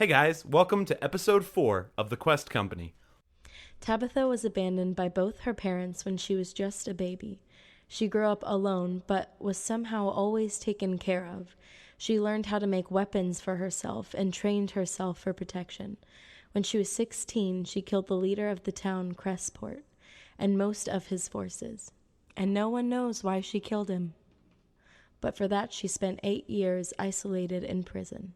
Hey guys, welcome to episode 4 of The Quest Company. Tabitha was abandoned by both her parents when she was just a baby. She grew up alone, but was somehow always taken care of. She learned how to make weapons for herself and trained herself for protection. When she was 16, she killed the leader of the town, Crestport, and most of his forces. And no one knows why she killed him. But for that, she spent 8 years isolated in prison.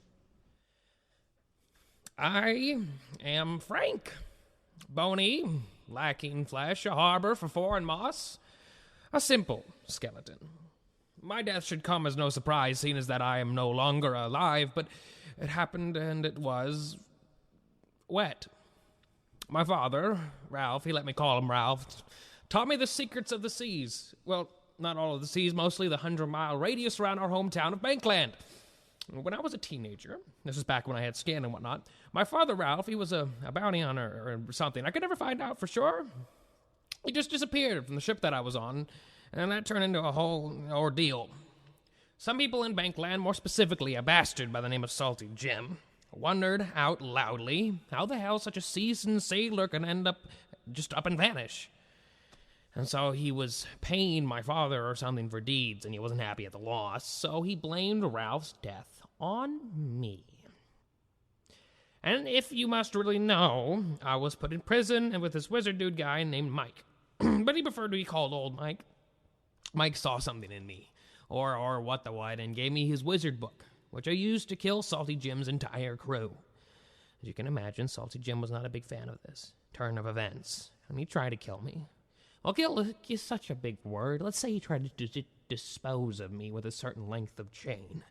I am Frank. Bony, lacking flesh, a harbor for foreign moss. A simple skeleton. My death should come as no surprise, seeing as that I am no longer alive, but it happened and it was wet. My father, Ralph, he let me call him Ralph, taught me the secrets of the seas. Well, not all of the seas, mostly the 100-mile radius around our hometown of Bankland. When I was a teenager, this is back when I had skin and whatnot, my father, Ralph, he was a bounty hunter or something. I could never find out for sure. He just disappeared from the ship that I was on, and that turned into a whole ordeal. Some people in Bankland, more specifically a bastard by the name of Salty Jim, wondered out loudly how the hell such a seasoned sailor can end up just up and vanish. And so he was paying my father or something for deeds, and he wasn't happy at the loss, so he blamed Ralph's death on me. And if you must really know, I was put in prison and with this wizard dude guy named Mike. But he preferred to be called Old Mike. Mike saw something in me, or what the what, and gave me his wizard book, which I used to kill Salty Jim's entire crew. As you can imagine, Salty Jim was not a big fan of this turn of events, and he tried to kill me. Well, kill is such a big word. Let's say he tried to dispose of me with a certain length of chain.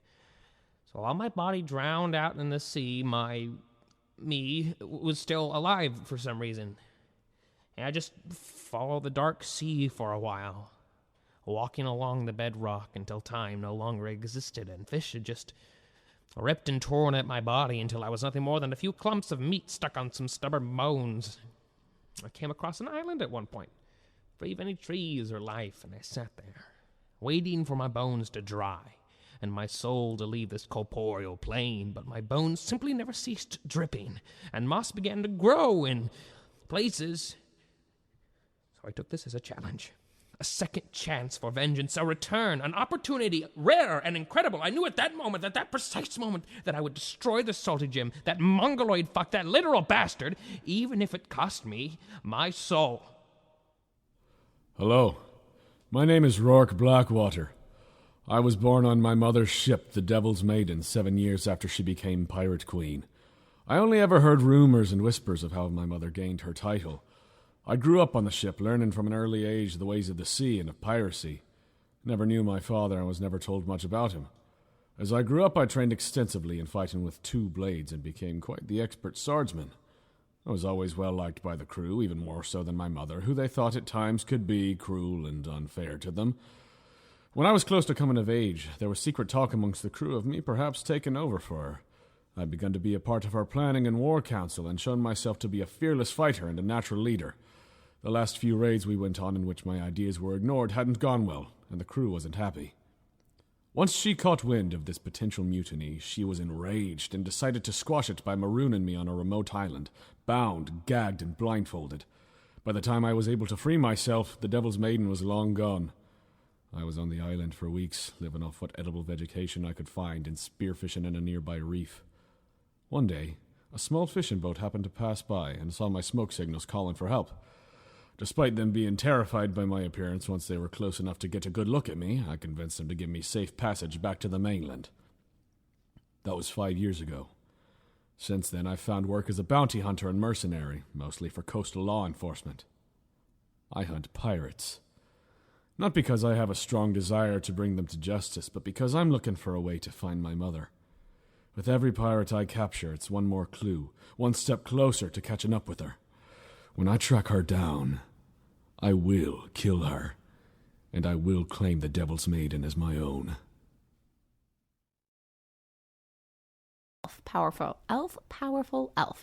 So while my body drowned out in the sea, me was still alive for some reason. And I just followed the dark sea for a while, walking along the bedrock until time no longer existed, and fish had just ripped and torn at my body until I was nothing more than a few clumps of meat stuck on some stubborn bones. I came across an island at one point, free of any trees or life, and I sat there, waiting for my bones to dry and my soul to leave this corporeal plane, but my bones simply never ceased dripping, and moss began to grow in places. So I took this as a challenge, a second chance for vengeance, a return, an opportunity rare and incredible. I knew at that moment, at that precise moment, that I would destroy the Salty Jim, that mongoloid fuck, that literal bastard, even if it cost me my soul. Hello, my name is Roarke Blackwater. I was born on my mother's ship, the Devil's Maiden, 7 years after she became Pirate Queen. I only ever heard rumors and whispers of how my mother gained her title. I grew up on the ship, learning from an early age the ways of the sea and of piracy. Never knew my father and was never told much about him. As I grew up, I trained extensively in fighting with 2 blades and became quite the expert swordsman. I was always well liked by the crew, even more so than my mother, who they thought at times could be cruel and unfair to them. When I was close to coming of age, there was secret talk amongst the crew of me perhaps taking over for her. I'd begun to be a part of our planning and war council and shown myself to be a fearless fighter and a natural leader. The last few raids we went on in which my ideas were ignored hadn't gone well, and the crew wasn't happy. Once she caught wind of this potential mutiny, she was enraged and decided to squash it by marooning me on a remote island, bound, gagged, and blindfolded. By the time I was able to free myself, the Devil's Maiden was long gone. I was on the island for weeks, living off what edible vegetation I could find and spearfishing in a nearby reef. One day, a small fishing boat happened to pass by and saw my smoke signals calling for help. Despite them being terrified by my appearance once they were close enough to get a good look at me, I convinced them to give me safe passage back to the mainland. That was 5 years ago. Since then, I've found work as a bounty hunter and mercenary, mostly for coastal law enforcement. I hunt pirates. Not because I have a strong desire to bring them to justice, but because I'm looking for a way to find my mother. With every pirate I capture, it's one more clue, one step closer to catching up with her. When I track her down, I will kill her, and I will claim the Devil's Maiden as my own. Powerful elf.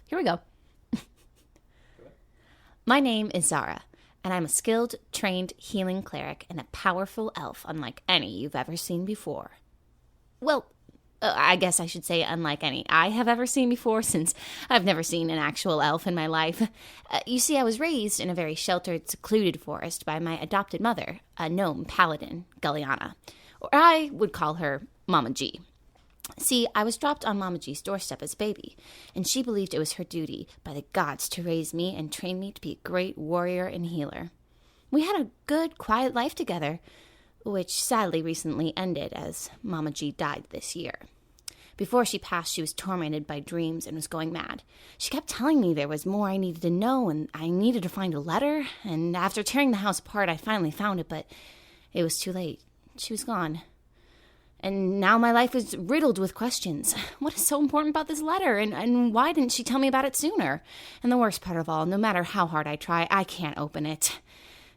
Here we go. My name is Zara, and I'm a skilled, trained healing cleric and a powerful elf unlike any you've ever seen before. Well, I guess I should say unlike any I have ever seen before, since I've never seen an actual elf in my life. You see, I was raised in a very sheltered, secluded forest by my adopted mother, a gnome paladin, Gulliana. Or I would call her Mama G. See, I was dropped on Mama G's doorstep as a baby, and she believed it was her duty by the gods to raise me and train me to be a great warrior and healer. We had a good, quiet life together, which sadly recently ended as Mama G died this year. Before she passed, she was tormented by dreams and was going mad. She kept telling me there was more I needed to know, and I needed to find a letter, and after tearing the house apart, I finally found it, but it was too late. She was gone. And now my life is riddled with questions. What is so important about this letter, and why didn't she tell me about it sooner? And the worst part of all, no matter how hard I try, I can't open it.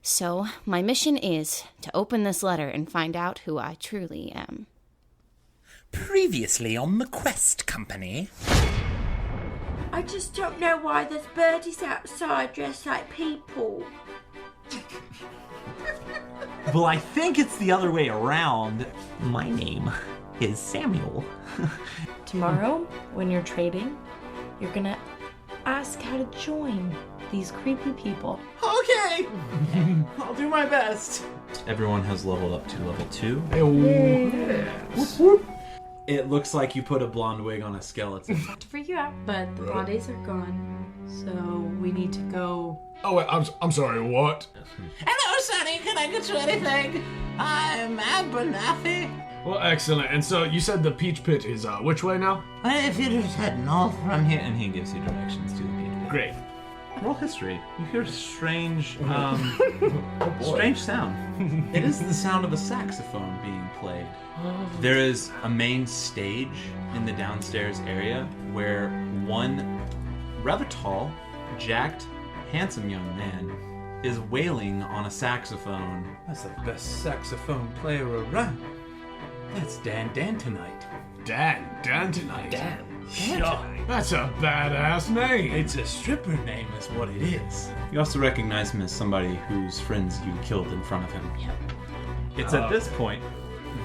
So, my mission is to open this letter and find out who I truly am. Previously on the Quest Company. I just don't know why there's birdies outside dressed like people. Well, I think it's the other way around. My name is Samuel. Tomorrow, when you're trading, you're gonna ask how to join these creepy people. Okay, I'll do my best. Everyone has leveled up to level 2. Whoop, whoop. It looks like you put a blonde wig on a skeleton. Not to freak you out, but the blondies are gone, so we need to go. Oh, wait, I'm sorry, what? Hello, Sonny. Can I get you anything? I'm Abernathy. Well, excellent. And so you said the Peach Pit is which way now? If you just head north from here. And he gives you directions to the beach. Great. Roll history. You hear strange, strange sound. It is the sound of a saxophone being played. There is a main stage in the downstairs area where one rather tall, jacked, handsome young man is wailing on a saxophone. That's the best saxophone player around. That's Dantonite. Dantonite. Dan. That's a badass name. It's a stripper name is what it is. You also recognize him as somebody whose friends you killed in front of him. Yep. It's at this point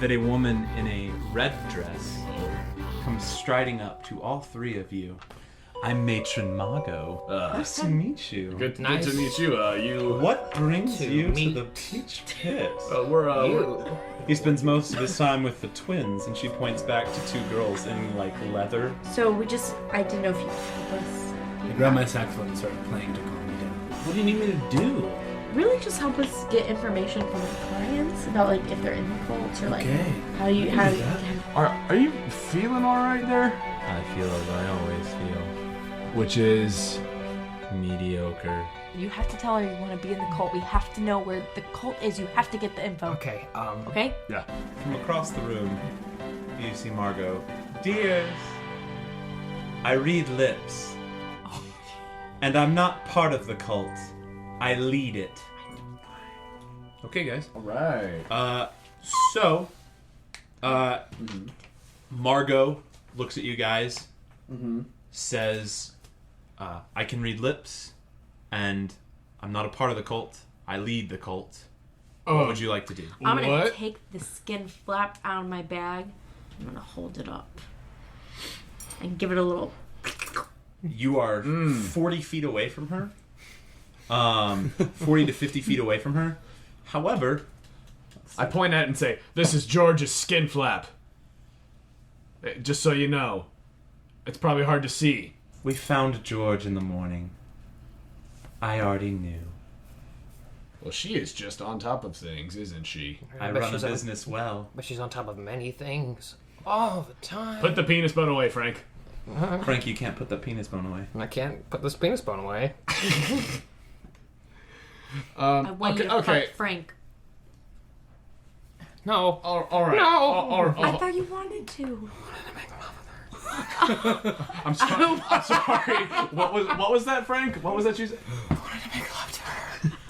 that a woman in a red dress comes striding up to all three of you. I'm Matron Margot. Nice to meet you. Good to meet you. What brings you to the Peach Pit? He spends most of his time with the twins, and she points back to two girls in, like, leather. So I didn't know if you could help us. I grabbed my saxophone and started playing to calm me down. What do you need me to do? Really just help us get information from the clients about, like, if they're in the cult or, like, Okay. how you Are you feeling all right there? I feel as I always feel. Which is Mediocre. You have to tell her you want to be in the cult. We have to know where the cult is. You have to get the info. Okay, Okay? yeah. From across the room, you see Margot. Dears, I read lips. And I'm not part of the cult. I lead it. okay, guys. All right. Margot looks at you guys, says, I can read lips, and I'm not a part of the cult. I lead the cult. What would you like to do? I'm going to What? take the skin flap out of my bag. I'm going to hold it up. And give it a little... You are 40 feet away from her. 40 to 50 feet away from her. However, I point at it and say, "This is George's skin flap. Just so you know, it's probably hard to see." we found George in the morning. I already knew. Well, she is just on top of things, isn't she? I run a business well. But she's on top of many things all the time. Put the penis bone away, Frank. Frank, you can't put that penis bone away. I can't put this penis bone away. I want you to okay. fuck Frank. No. All right. No. I thought you wanted to. I'm sorry. What was that, Frank? What was that you said? I wanted to make love to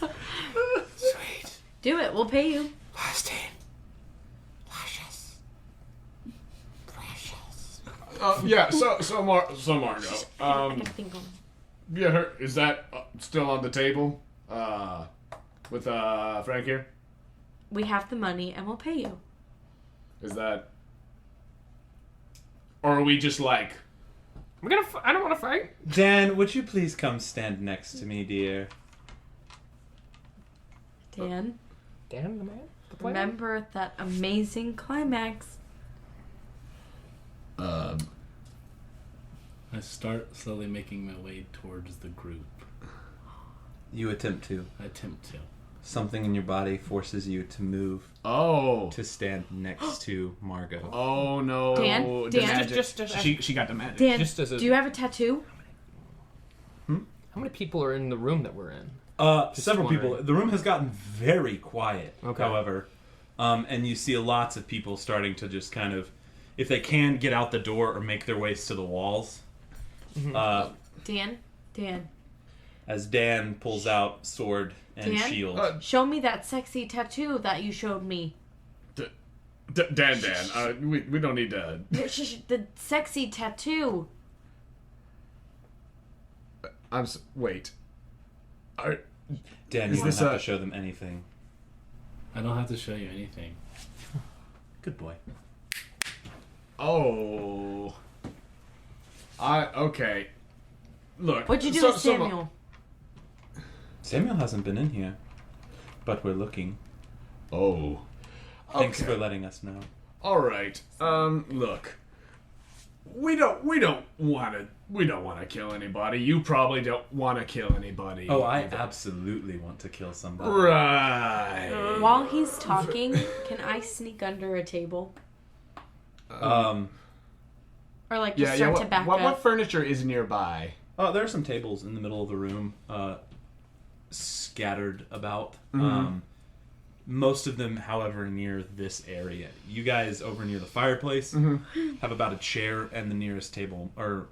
her. Sweet. Do it. We'll pay you. Lasting. Luscious. Precious. Yeah. So Margot. I gotta think on. Yeah. Is that still on the table? With Frank here. We have the money and we'll pay you. Is that Or are we just like... I don't want to fight. Dan, would you please come stand next to me, dear? Dan, Dan, the man? The player? remember that amazing climax. I start slowly making my way towards the group. You attempt to. I attempt to. Something in your body forces you to move. Oh. To stand next to Margot. Oh, no. Dan? The Dan? magic. Just she got the magic. Dan, Just as a- do you have a tattoo? How many people are in the room that we're in? Several wondering. people. The room has gotten very quiet, Okay. however. And you see lots of people starting to just kind of, if they can, get out the door or make their ways to the walls. Dan? As Dan pulls out sword and Dan? shield. Show me that sexy tattoo that you showed me. Dan, we don't need to... The sexy tattoo. Wait. Dan, you don't have to show them anything. I don't have to show you anything. Good boy. Oh. Okay. Look. What'd you do with Samuel? Samuel hasn't been in here, but we're looking. Oh. Thanks for letting us know. All right. Look. We don't want to kill anybody. You probably don't want to kill anybody. Oh, I absolutely want to kill somebody. Right. While he's talking, can I sneak under a table? Or like just start to back up? What furniture is nearby? Oh, there are some tables in the middle of the room, scattered about. Most of them, however, near this area. You guys over near the fireplace have about a chair, and the nearest table or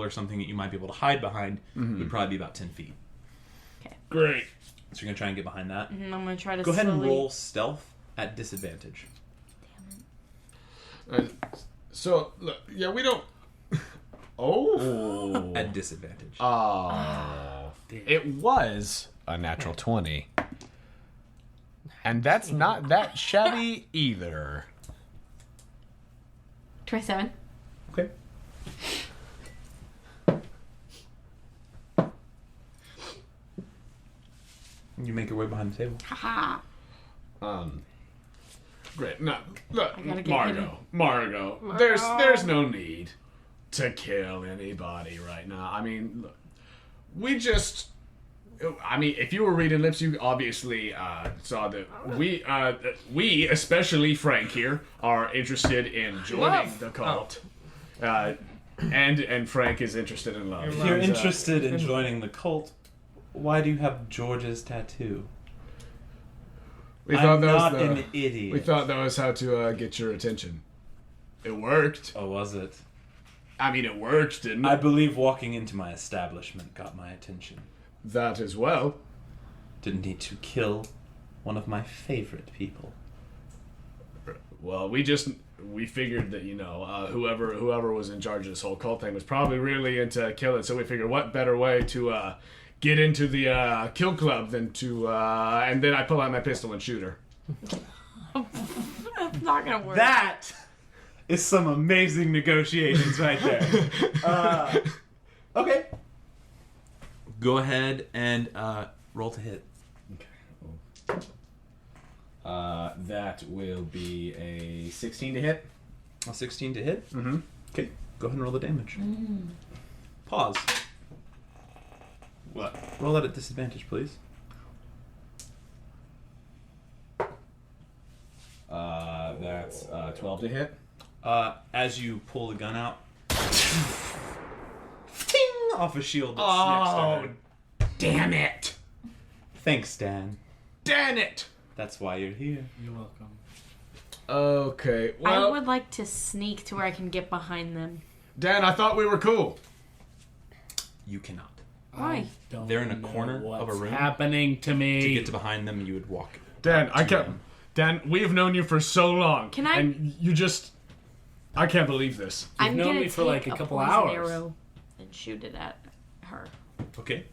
something that you might be able to hide behind would probably be about 10 feet. Okay. Great. So you're going to try and get behind that? I'm going to try to Go ahead and slowly... roll stealth at disadvantage. So, look, yeah, we don't... Oh. At disadvantage. Oh. It was a natural 20. And that's not that shabby either. 27. Okay. You make your way behind the table. Haha. Great. No, look, gotta get Margot. There's no need to kill anybody right now. I mean, look, if you were reading lips, you obviously saw that we, especially Frank here, are interested in joining the cult. And Frank is interested in love. If you're interested in joining the cult, why do you have George's tattoo? I'm not an idiot. We thought that was how to get your attention. It worked. Oh, was it? I mean, it worked, didn't it? I believe walking into my establishment got my attention. That as well. Didn't need to kill one of my favorite people. Well, we figured that, whoever was in charge of this whole cult thing was probably really into killing, so we figured what better way to get into the kill club than to and then I pull out my pistol and shoot her. That's not gonna work. That is some amazing negotiations right there. Okay. Go ahead and roll to hit. Okay. That will be a 16 to hit. A 16 to hit? Mm-hmm. Okay. Go ahead and roll the damage. Pause. What? Roll that at disadvantage, please. That's 12 to hit. As you pull the gun out, ting, off a shield that's next to her. Damn it! Thanks, Dan. Damn it! That's why you're here. You're welcome. Okay, well... I would like to sneak to where I can get behind them. Dan, I thought we were cool. You cannot. Why? They're in a corner of a room. Happening to me. To get to behind them, you would walk. Dan, Dan, we have known you for so long. Can I? And you just... I can't believe this. I'm known gonna me take for like a couple poison hours. arrow and shoot it at her. Okay.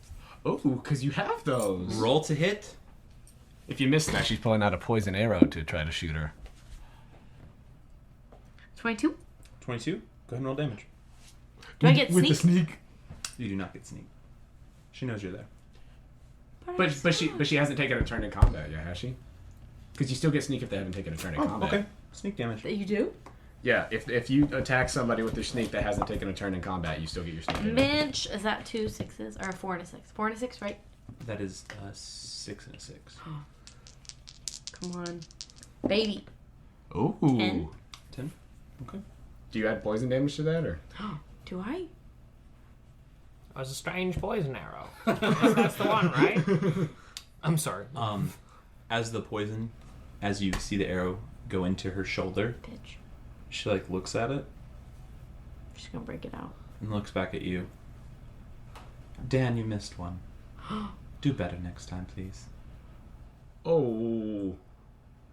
Oh, because you have those. Roll to hit. If you miss that, she's pulling out a poison arrow to try to shoot her. 22. 22. Go ahead and roll damage. Do I get with the sneak? sneak? You do not get sneak. She knows you're there. But she hasn't taken a turn in combat yet, has she? Because you still get sneak if they haven't taken a turn in combat. Okay. Sneak damage. That you do? Yeah, if you attack somebody with their sneak that hasn't taken a turn in combat, you still get your sneak damage. Mitch, is that 2 6s or a 4 and a 6? 4 and a 6, right? That is 6 and a 6. Come on, baby. Ooh. 10. 10. Okay. Do you add poison damage to that, or? Do I? That was a strange poison arrow. That's the one, right? I'm sorry. As you see the arrow go into her shoulder, Bitch. she like looks at it She's gonna break it out. and looks back at you. Dan, you missed one. Do better next time, please. Oh,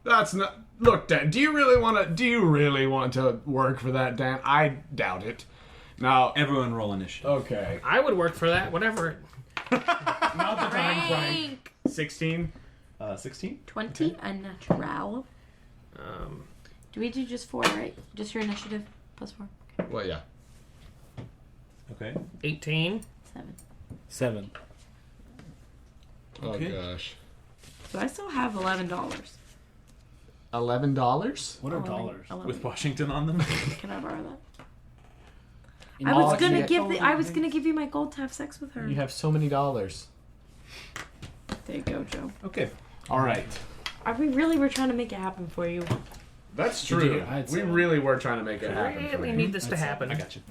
that's not. Look, Dan. Do you really want to work for that, Dan? I doubt it. Now, Everyone roll initiative. okay. I would work for that, whatever. Not the time, Frank. 16. 16? 20 unnatural. Um, Do we do just 4, right? Just your initiative plus 4. Okay. Well, yeah. Okay. 18. 7. 7. Okay. Oh gosh. So I still have $11. $11? What are dollars? With Washington on them? Can I borrow that? In I was all- gonna yeah. I was gonna give you my gold to have sex with her. You have so many dollars. There you go, Joe. Okay. All right. We really were trying to make it happen for you. That's Did true. you? I'd We say- really were trying to make it happen. for really you. need this to happen. I got you.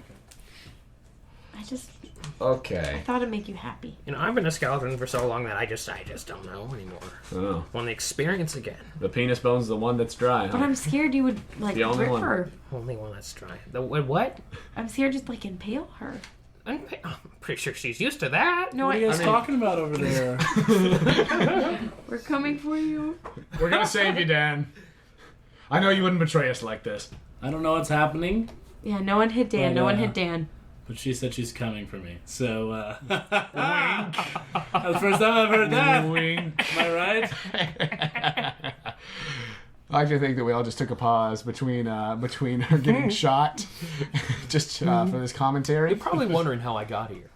I just Okay. thought it'd make you happy. You know, I've been a skeleton for so long that I just don't know anymore. Oh. Want the experience again. The penis bone's the one that's dry, But huh? I'm scared you would like The only rip one. her. Only one that's dry. The what? I'm scared just like impale her. I'm pretty sure she's used to that. No, What are you guys talking about over there? we're coming for you. We're gonna save you, Dan. I know you wouldn't betray us like this. I don't know what's happening, Yeah, no one hit Dan. But, No one hit Dan. but she said she's coming for me. So, wink. That's the first time I've heard that. Wink. Am I right? I like to think that we all just took a pause between her getting shot, just for this commentary. You're probably wondering how I got here.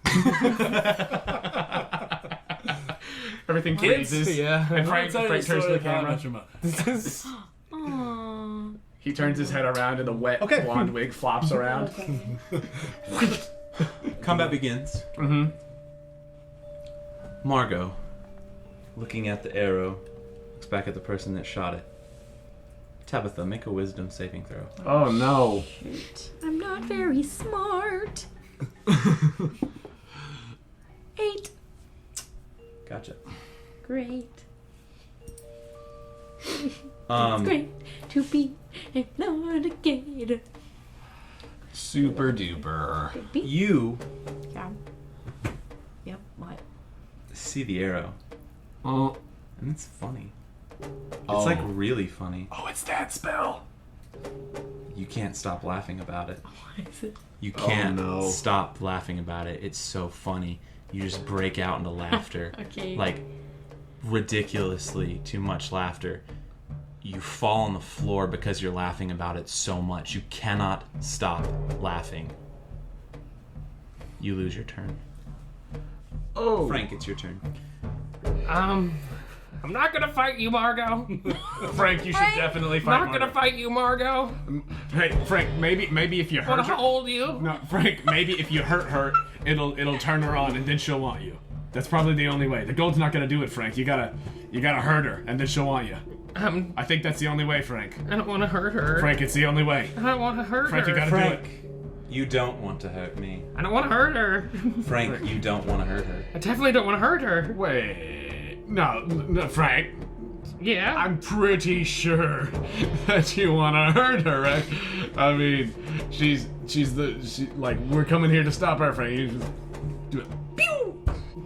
Everything freezes. Yeah. And Frank I'll tell you turns to the story of how I camera. met your mother. Aww. He turns his head around and the wet blonde wig flops around. Combat begins. Mm-hmm. Margot, looking at the arrow, looks back at the person that shot it. Tabitha, make a wisdom saving throw. Oh no. Shoot. I'm not very smart. 8. Gotcha. Great. It's Um, great to be a litigator. Super duper. Baby. you Yeah. Yep. What? see the arrow, Oh. and it's funny. It's Oh. like really funny. Oh, it's that spell. You can't stop laughing about it. What is it? You can't no. stop laughing about it. It's so funny. You just break out into laughter. Okay. Like ridiculously too much laughter. You fall on the floor because you're laughing about it so much. You cannot stop laughing. You lose your turn. Oh. Frank, it's your turn. I'm not gonna fight you, Margot. Frank, you should definitely I'm fight. not gonna fight you, Margot. Hey, Frank, maybe if you I hurt wanna her. hold you. No, Frank, maybe if you hurt her, it'll turn her on and then she'll want you. That's probably the only way. The gold's not gonna do it, Frank. You gotta hurt her and then she'll want you. I think that's the only way, Frank. I don't want to hurt her. Frank, it's the only way. I don't want to hurt Frank, her. you gotta Frank, do it. you don't want to hurt me. I don't want to hurt her. Frank, you don't want to hurt her. I definitely don't want to hurt her. Wait. No, Frank. Yeah. I'm pretty sure that you want to hurt her, right? I mean, she we're coming here to stop her, Frank. You just do it. Pew!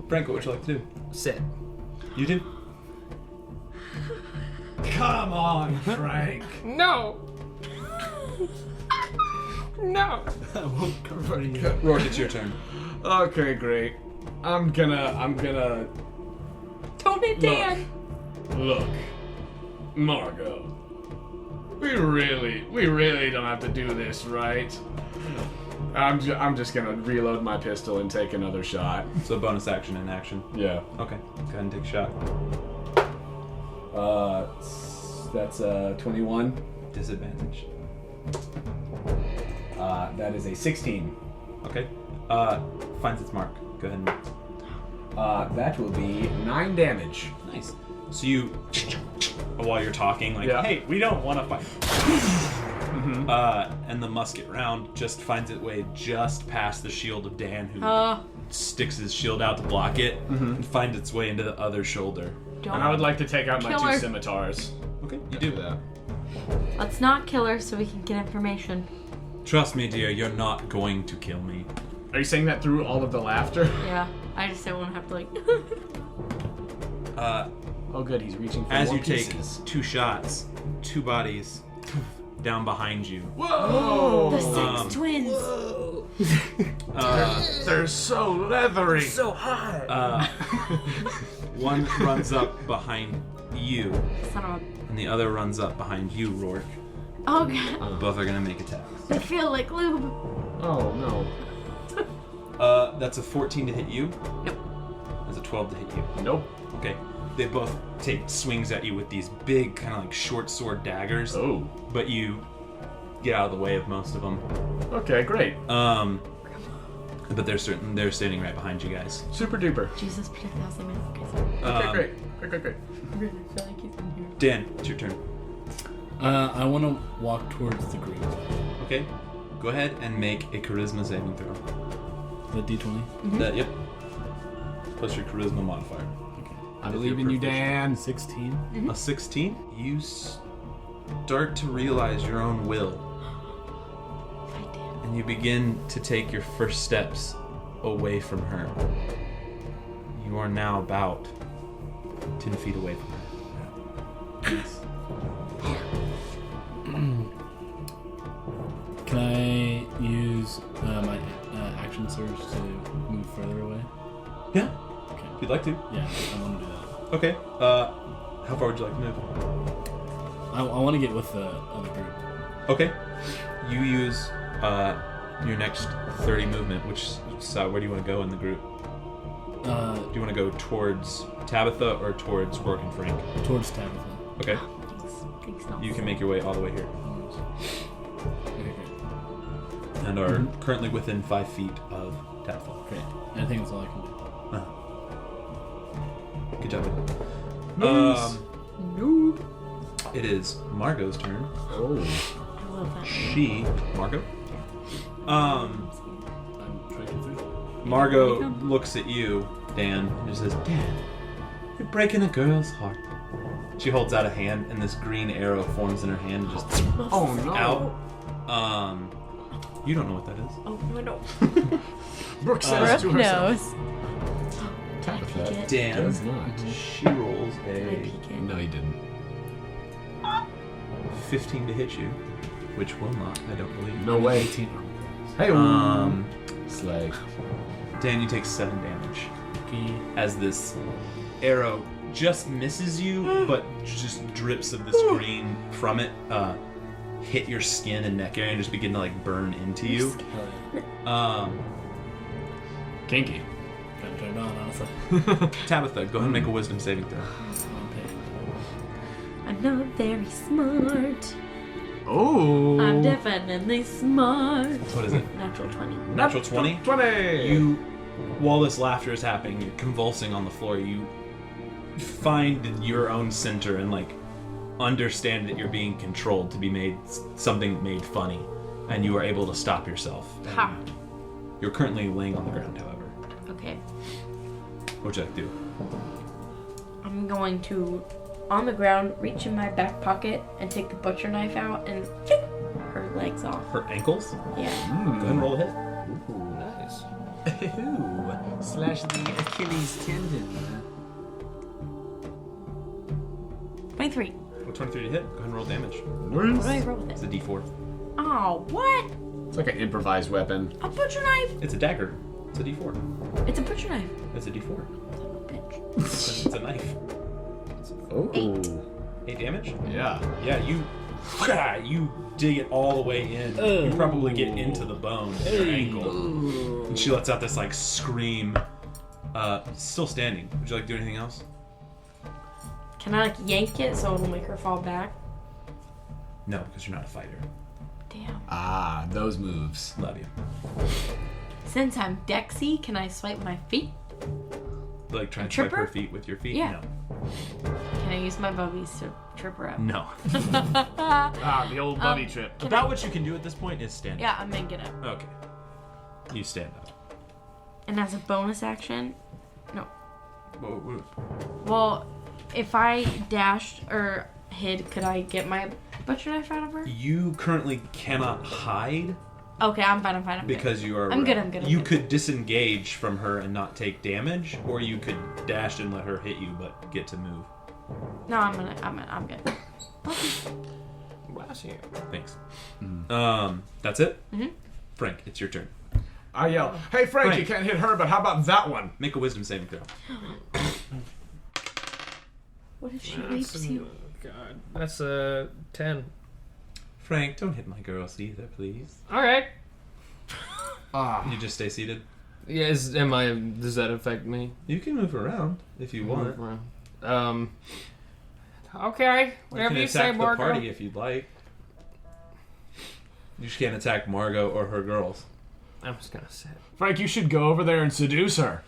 Frank, what would you like to do? Sit. You do? Come on, Frank. No. No. I won't cover you. Roarke, it's your turn. Okay, great. I'm gonna Don't hit Dan. look, Margot. We really don't have to do this, right? I'm just gonna reload my pistol and take another shot. So bonus action and action. Yeah. Okay. Go ahead and take a shot. That's 21. Disadvantage. That is a 16. Okay. Finds its mark. Go ahead and... That will be 9 damage. Nice. So you, while you're talking, like, hey, we don't want to fight. And the musket round just finds its way just past the shield of Dan, who sticks his shield out to block it, and finds its way into the other shoulder. And I would like to take out my 2 scimitars. Okay, you do that. Let's not kill her so we can get information. Trust me, dear, you're not going to kill me. Are you saying that through all of the laughter? Yeah, I just don't want to have to like... Oh good, he's reaching for as more you pieces. take 2 shots, 2 bodies down behind you. Whoa! The sex twins! They're so leathery! So hot! One runs up behind you, Son of a... and the other runs up behind you, Roarke. Oh god. Both are gonna make attacks. I feel like lube. Oh no. That's a 14 to hit you. Nope. That's a 12 to hit you. Nope. Okay. They both take swings at you with these big, kind of like short sword daggers. Oh. But you get out of the way of most of them. Okay, great. But they're standing right behind you guys. Super duper. Jesus, protect the house, man. Okay, great. Great. I really feel like he's in here. Dan, it's your turn. I want to walk towards the group. Okay. Go ahead and make a charisma saving throw. The D20? That, yep. Plus your charisma modifier. I believe in you, Dan. 16. A 16? You start to realize your own will. And you begin to take your first steps away from her. You are now about 10 feet away from her. Yes. Can I use my action surge to move further away? Yeah. Okay. If you'd like to. Yeah, I want to do that. Okay. How far would you like to move? I want to get with the other group. Okay. You use your next 30 movement. Which side? Where do you want to go in the group? Do you want to go towards Tabitha or towards Roarke and Frank? Towards Tabitha. Okay. You can make your way all the way here. Okay, great. And are currently within 5 feet of Tabitha. Great. And I think that's all I can do. Good job. Nice. It is Margot's turn. Oh. I love that. Margot? I'm trying to do. Margot looks at you, Dan, and just says, Dan, you're breaking a girl's heart. She holds out a hand, and this green arrow forms in her hand and just out. You don't know what that is. Oh, no, I don't. Brooke says to herself. knows. Tabitha Dan does not. She rolls a... No, he didn't. 15 to hit you, which will not, I don't believe. No way. 18. Hey, Slag. Dan, you take 7 damage. Okay. As this arrow just misses you, but just drips of this green from it hit your skin and neck area and just begin to like burn into you. Kinky. Kind of turned on, honestly. Tabitha, go ahead and make a wisdom saving throw. I'm not very smart. Oh. I'm definitely smart. What is it? Natural 20. Natural 20? 20! You, while this laughter is happening, you're convulsing on the floor, you find your own center and like understand that you're being controlled to be made something made funny, and you are able to stop yourself. Ha. You're currently laying on the ground, however. Okay. What would you like to do? I'm going to, on the ground, reach in my back pocket and take the butcher knife out and her legs off. Her ankles? Yeah. Go ahead and roll a hit. Ooh, nice. Ooh, slash the Achilles tendon. 23. 23 to hit. Go ahead and roll damage. What do I roll with It's it? a D4. Oh, what? It's like an improvised weapon. A butcher knife? It's a dagger. It's a D4. It's a butcher knife. It's a D4. Bitch. It's a knife. Oh. 8 damage? Yeah. Yeah, you You dig it all the way in. You probably get into the bone of your ankle. And she lets out this like scream. Still standing. Would you like to do anything else? Can I like yank it so it'll make her fall back? No, because you're not a fighter. Damn. Ah, those moves. Love you. Since I'm Dexy, can I swipe my feet? Like try and Trip swipe her her? feet with your feet? Yeah. No. Can I use my bubbies to trip her up? No. The old bunny trip. About what you can do at this point is stand up. Yeah, I'm gonna get up. Okay. You stand up. And as a bonus action, no. Whoa. Well, if I dashed or hid, could I get my butcher knife out of her? You currently cannot hide Okay, I'm fine. I'm good. because you are. I'm good. You could disengage from her and not take damage, or you could dash and let her hit you, but get to move. No, I'm good. Bless you. Thanks. That's it. Frank, it's your turn. I yell, "Hey Frank, you can't hit her, but how about that one?" Make a wisdom saving throw. What if she rapes you? God, that's a 10. Frank, don't hit my girls either, please. All right. You just stay seated. Yeah, does that affect me? You can move around if you want. Okay, whatever you say, attack the Margot. party if you'd like. You just can't attack Margot or her girls. I'm just gonna sit. Frank, you should go over there and seduce her.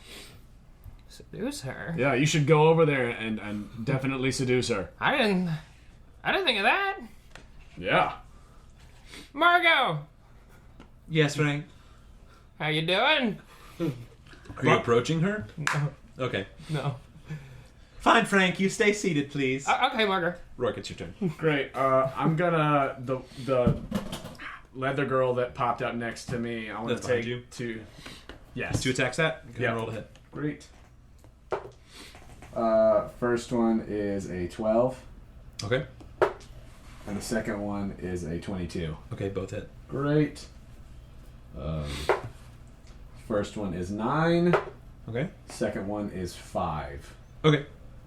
Seduce her? Yeah, you should go over there and definitely seduce her. I didn't think of that. Yeah. Margot, Yes, Frank. how you doing? Are you approaching her? No. Okay. No. Fine, Frank. You stay seated, please. Okay, Margot. Roarke, it's your turn. Great. I'm gonna the leather girl that popped out next to me. I want That's to behind take you? two. Yes. 2 attacks that? Go ahead Yeah. and roll to hit. Great. First one is a 12, Okay. and the second one is a 22. Okay, both hit. Great. First one is 9. Okay. Second one is 5. Okay.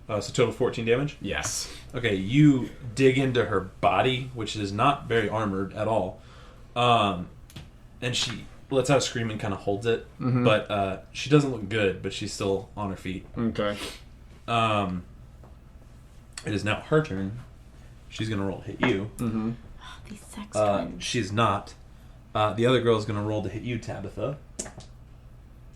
So total 14 damage? Yes. Okay, you dig into her body, which is not very armored at all. And she lets out a scream and kind of holds it. Mhm. But she doesn't look good, but she's still on her feet. Okay. It is now her turn. She's going to roll to hit you. Mm-hmm. Oh, these sex twins. She's not. The other girl is going to roll to hit you, Tabitha.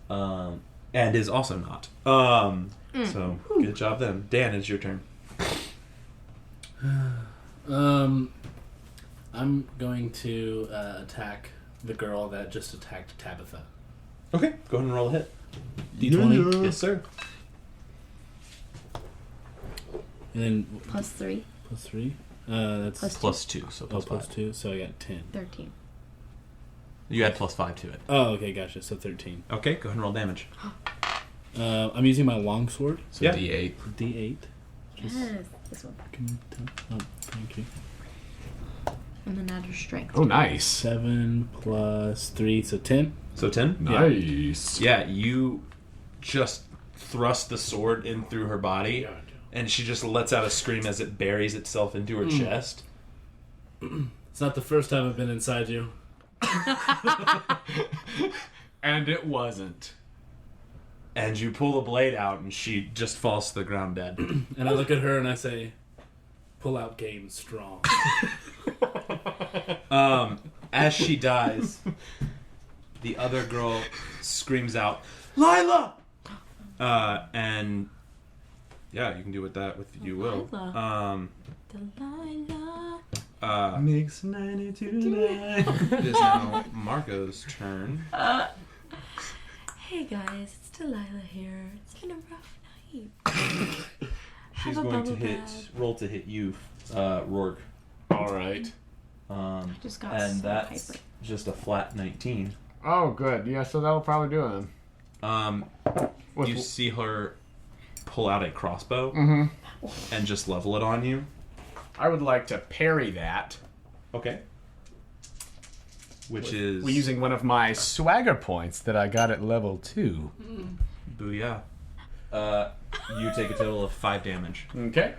And is also not. So, good job then. Dan, it's your turn. I'm going to attack the girl that just attacked Tabitha. Okay, go ahead and roll a hit. D20? Yes, sir. And then +3. +3? That's Plus 2, so plus plus 5. 2, so I got 10. 13. You add plus 5 to it. Oh, okay, gotcha. So 13. Okay, go ahead and roll damage. I'm using my longsword. So Yeah. D8. D8. Yes, this one. Oh, thank you. And then add your strength. Oh, nice. 7 plus 3, so 10. So 10? Nice. Yeah, you just thrust the sword in through her body, and she just lets out a scream as it buries itself into her chest. It's not the first time I've been inside you. And it wasn't. And you pull the blade out, and she just falls to the ground dead. And I look at her and I say, pull out game strong. As she dies, the other girl screams out, Lila! And yeah, you can do with that what you will. Delilah. Mix 92.9. It is now Margot's turn. Hey guys, it's Delilah here. It's been a rough night. She's Have a going to bubble hit, bath. roll to hit you, Roarke. Alright. Just got And so that's hyper. just a flat 19. Oh, good. Yeah, so that'll probably do it then. You see her pull out a crossbow Mm-hmm. and just level it on you. I would like to parry that. Okay. Which is... We're using one of my swagger points that I got at level 2. Booyah. You take a total of 5 damage. Okay.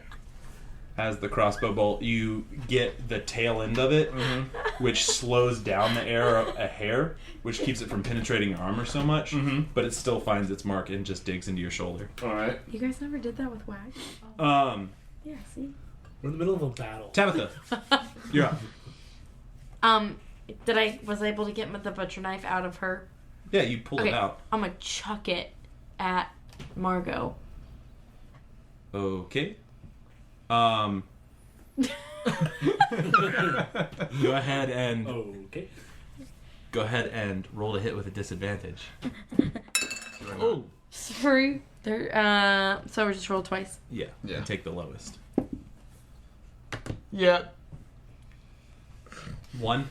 has the crossbow bolt. You get the tail end of it, which slows down the air a hair, which keeps it from penetrating your armor so much, but it still finds its mark and just digs into your shoulder. All right. You guys never did that with wax? Yeah, see? We're in the middle of a battle. Tabitha, you're up. Was I able to get the butcher knife out of her? Yeah, you pull it out. I'm gonna chuck it at Margot. Okay. Go ahead and roll to hit with a disadvantage. Oh, sorry. There. So we just roll twice. Yeah. And take the lowest. Yeah. 1.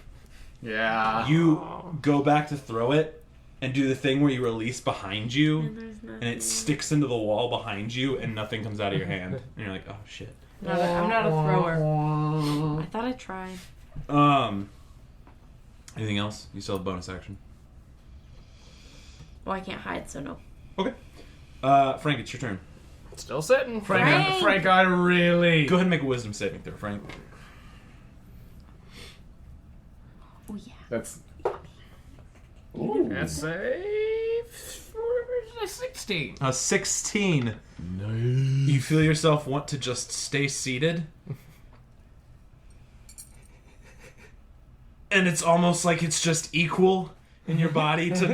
Yeah. You go back to throw it and do the thing where you release behind you, and it sticks into the wall behind you, and nothing comes out of your hand. And you're like, oh shit. I'm not a thrower. I thought I'd try. Anything else? You still have bonus action. Well, I can't hide, so no. Okay. Frank, it's your turn. Still sitting. Frank, I really... Go ahead and make a wisdom saving throw, Frank. Oh, yeah. That's... That's a 16. A 16. Nice. You feel yourself want to just stay seated. And it's almost like it's just equal in your body to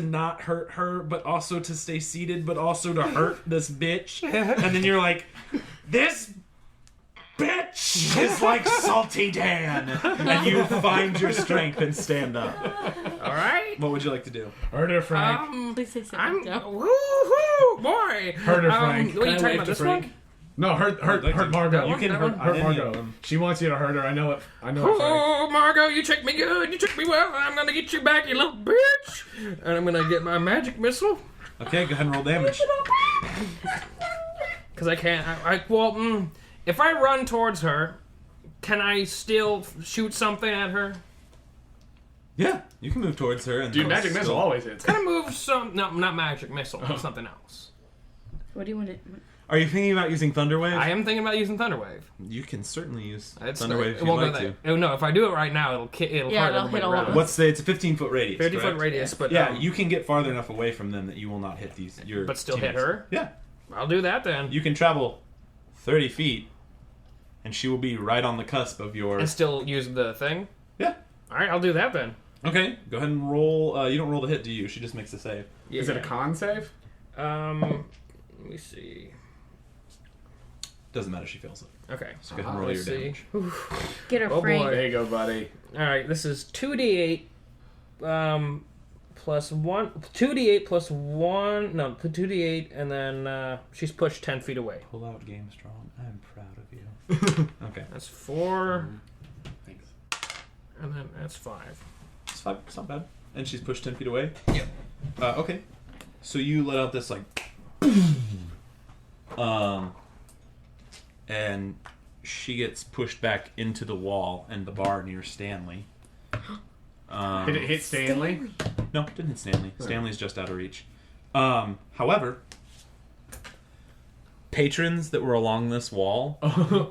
not hurt her, but also to stay seated, but also to hurt this bitch. And then you're like, this bitch is like Salty Dan. And you find your strength and stand up. All right. What would you like to do? Hurt her, Frank. Please say something. Woohoo, boy. Hurt her, Frank. What are you talking about, this one? No, hurt Margot. You can hurt Margot. She wants you to hurt her. I know it. Frank. Oh, Margot, you tricked me good. You tricked me well. I'm gonna get you back, you little bitch. And I'm gonna get my magic missile. Okay, go ahead and roll damage. Because I can't. If I run towards her, can I still shoot something at her? Yeah, you can move towards her. And dude, magic missile always hits. Can I move some? No, not magic missile. Something else. What do you want to... Are you thinking about using Thunderwave? I am thinking about using Thunderwave. You can certainly use Thunderwave if you'd like to. Oh, no, if I do it right now, it'll hurt everybody around. It's a 15-foot radius. 50-foot radius, but you can get farther enough away from them that you will not hit these. But still teammates. hit her. Yeah, I'll do that then. You can travel 30 feet, and she will be right on the cusp of your. And still use the thing. Yeah. All right, I'll do that then. Okay, go ahead and roll. You don't roll the hit, do you? She just makes the save. Yeah. Is it a con save? Let me see. Doesn't matter. She fails it. Okay. So go ahead and roll your damage. Get her, oh Frank. boy. There you go, buddy. All right, this is 2d8 plus 1. 2d8 plus 1. No, 2d8, and then she's pushed 10 feet away. Pull out Game Strong. I'm proud of you. Okay. That's 4. Thanks. And then that's 5. It's 5. It's not bad. And she's pushed 10 feet away? Yep. Okay. So you let out this, like... and she gets pushed back into the wall and the bar near Stanley. Did it hit Stanley? No, it didn't hit Stanley. Stanley's just out of reach. However, patrons that were along this wall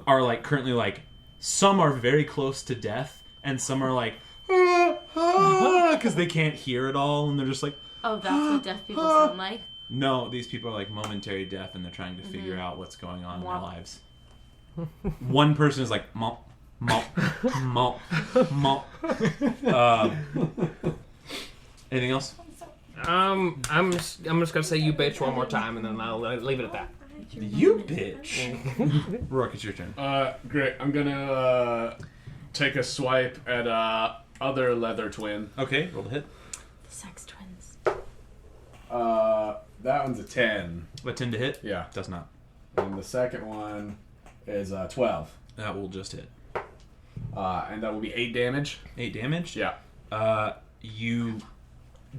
are like currently like, some are very close to death and some are like, because they can't hear it all and they're just like, oh, that's what deaf people sound like? No, these people are like momentary deaf and they're trying to figure out what's going on in their lives. One person is like, mop, mop, mop, mop. Anything else? I'm just gonna say you bitch one more time and then I'll leave it at that. You bitch. Roarke, it's your turn. Great. I'm gonna take a swipe at other leather twin. Okay, roll the hit. The sex twins. That one's a 10. A 10 to hit? Yeah. Does not. And the second one is 12. That will just hit. And that will be 8 damage. 8 damage? Yeah. You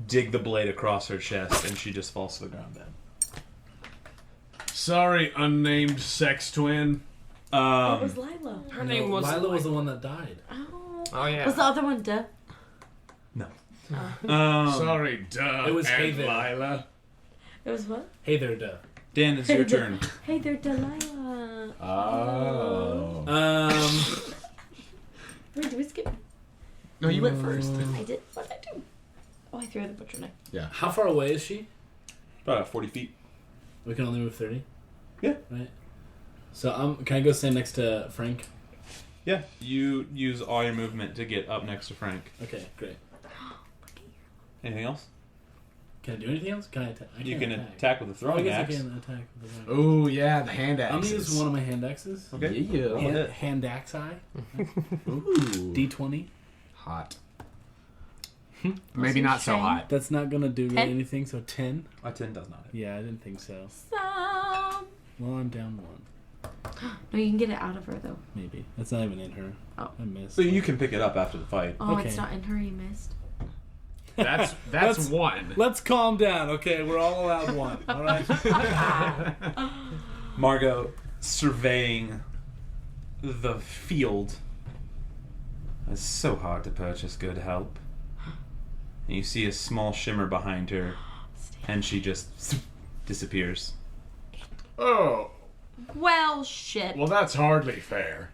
dig the blade across her chest and she just falls to the ground dead. Sorry, unnamed sex twin. It was Lila. Her name was... Lila was the one that died. Oh, yeah. Was the other one duh? No. Sorry, duh. It was and Hey There. Lila. It was what? Hey there, duh. Dan, it's your turn. Hey there, Delilah. Oh. Wait, did we skip? No, you went first. I did. What did I do? Oh, I threw the butcher knife. Yeah. How far away is she? About 40 feet. We can only move 30? Yeah. Right. So can I go stand next to Frank? Yeah. You use all your movement to get up next to Frank. Okay, great. Anything else? Can I do anything else? Can I attack? You can attack with a throwing axe. I can attack with a throwing axe. Oh, yeah, the hand axe. I'm going to use one of my hand axes. Okay. Yeah. Hand axe eye. Ooh. D20. Hot. Maybe not so hot. That's not going to do 10? anything, so 10. A 10 does not hit. Yeah, I didn't think so. Some. Well, I'm down 1. No, you can get it out of her, though. Maybe. That's not even in her. Oh. I missed. So you can pick it up after the fight. Oh, Okay. it's not in her, you missed. That's one. Let's calm down, okay? We're all allowed 1, all right? Margot, surveying the field. It's so hard to purchase good help. And you see a small shimmer behind her, and she just disappears. Oh. Well, shit. Well, that's hardly fair.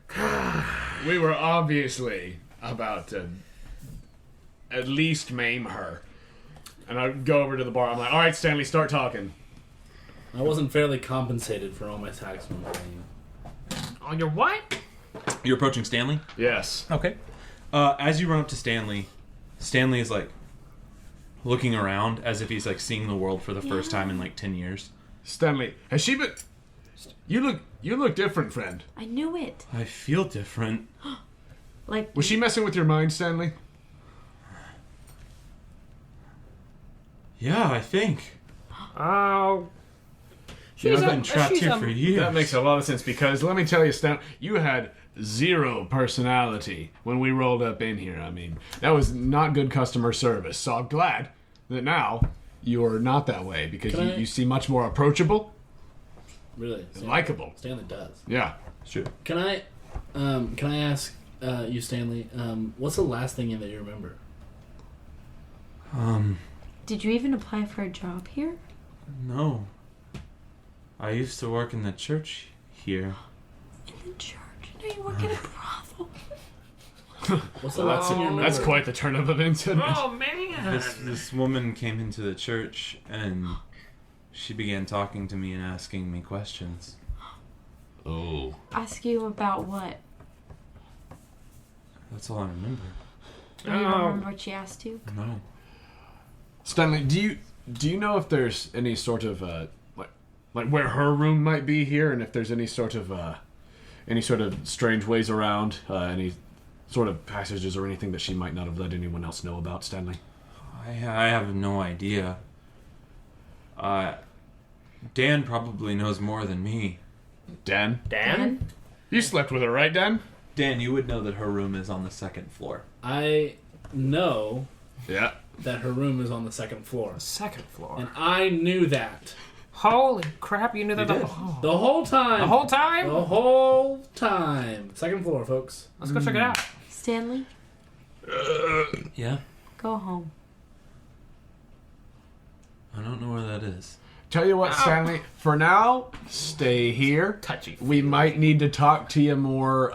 We were obviously about to at least maim her. And I go over to the bar. I'm like, all right, Stanley, start talking. I wasn't fairly compensated for all my tax from paying. On your what? You're approaching Stanley? Yes. Okay. As you run up to Stanley, Stanley is like looking around as if he's like seeing the world for the first time in like 10 years. Stanley, has she been... You look different, friend. I knew it. I feel different. Like, Was she messing with your mind, Stanley? Yeah, I think. Oh. I've been trapped here for years. That makes a lot of sense because let me tell you, Stan, you had zero personality when we rolled up in here. I mean, that was not good customer service. So I'm glad that now you are not that way because you seem much more approachable. Really? And likable. Stanley does. Yeah. Sure. Can I ask you, Stanley, what's the last thing that you remember? did you even apply for a job here? No. I used to work in the church here. In the church? Now you work at a brothel. What's the last thing you remember? That's quite the turn of events, isn't it? Oh, man. This woman came into the church and she began talking to me and asking me questions. Oh. Ask you about what? That's all I remember. Do you remember what she asked you? No. Stanley, do you know if there's any sort of like where her room might be here, and if there's any sort of strange ways around, any sort of passages or anything that she might not have let anyone else know about, Stanley? I have no idea. Dan probably knows more than me. Dan? Dan? You slept with her, right, Dan? Dan, you would know that her room is on the second floor. I know Yeah. that her room is on the second floor. Second floor. And I knew that. Holy crap, you knew that did. the whole The whole time. The whole time? The whole time. Second floor, folks. Let's go check it out. Stanley, Yeah? go home. I don't know where that is. Tell you what, Stanley, for now, stay here. Touchy. We might need to talk to you more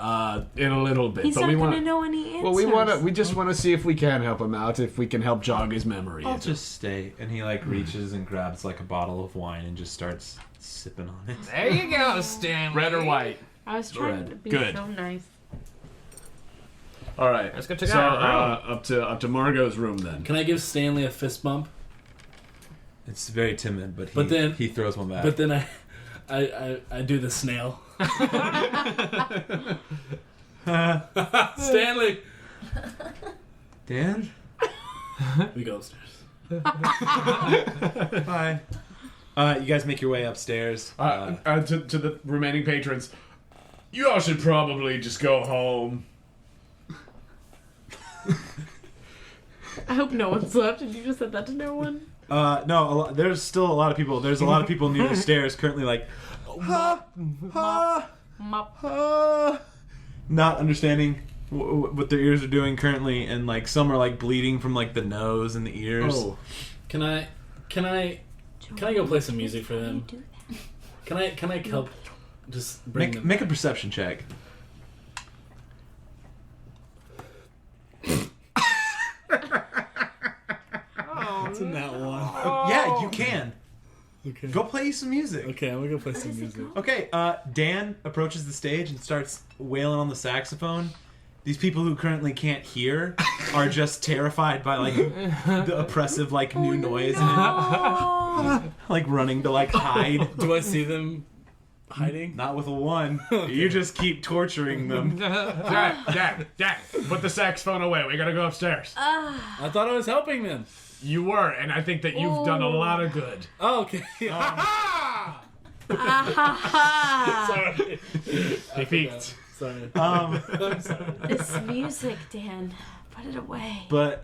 in a little bit. He's but not we going to want know any answers. Well, we just want to see if we can help him out, if we can help jog his memory. I'll just stay. And he like reaches and grabs like a bottle of wine and just starts sipping on it. There you go, Stanley. Red or white? I was trying Red. to be Good. so nice. All right. Let's go check so, out her room. up to Margot's room then. Can I give Stanley a fist bump? It's very timid, but then he throws one back. But then I do the snail. Stanley. Dan? We go upstairs. Bye. You guys make your way upstairs. To the remaining patrons, you all should probably just go home. I hope no one's left. And you just said that to no one? No, there's still a lot of people. There's a lot of people near the stairs currently like, not understanding what their ears are doing currently, and like some are like bleeding from like the nose and the ears. Oh, can I go play some music for them? Can I help? Just bring them make a back? perception check. It's in that one. Yeah, you can. Okay. Go play some music. Okay, I'm gonna go play some music. Okay, Dan approaches the stage and starts wailing on the saxophone. These people who currently can't hear are just terrified by like the oppressive like new noise and like running to like hide. Do I see them hiding? Not with a 1. Okay. You just keep torturing them. Jack, put the saxophone away. We gotta go upstairs. I thought I was helping them. You were, and I think that you've done a lot of good. Oh, okay. Sorry. He peeked. Sorry. Um, I'm sorry. This music, Dan. Put it away. But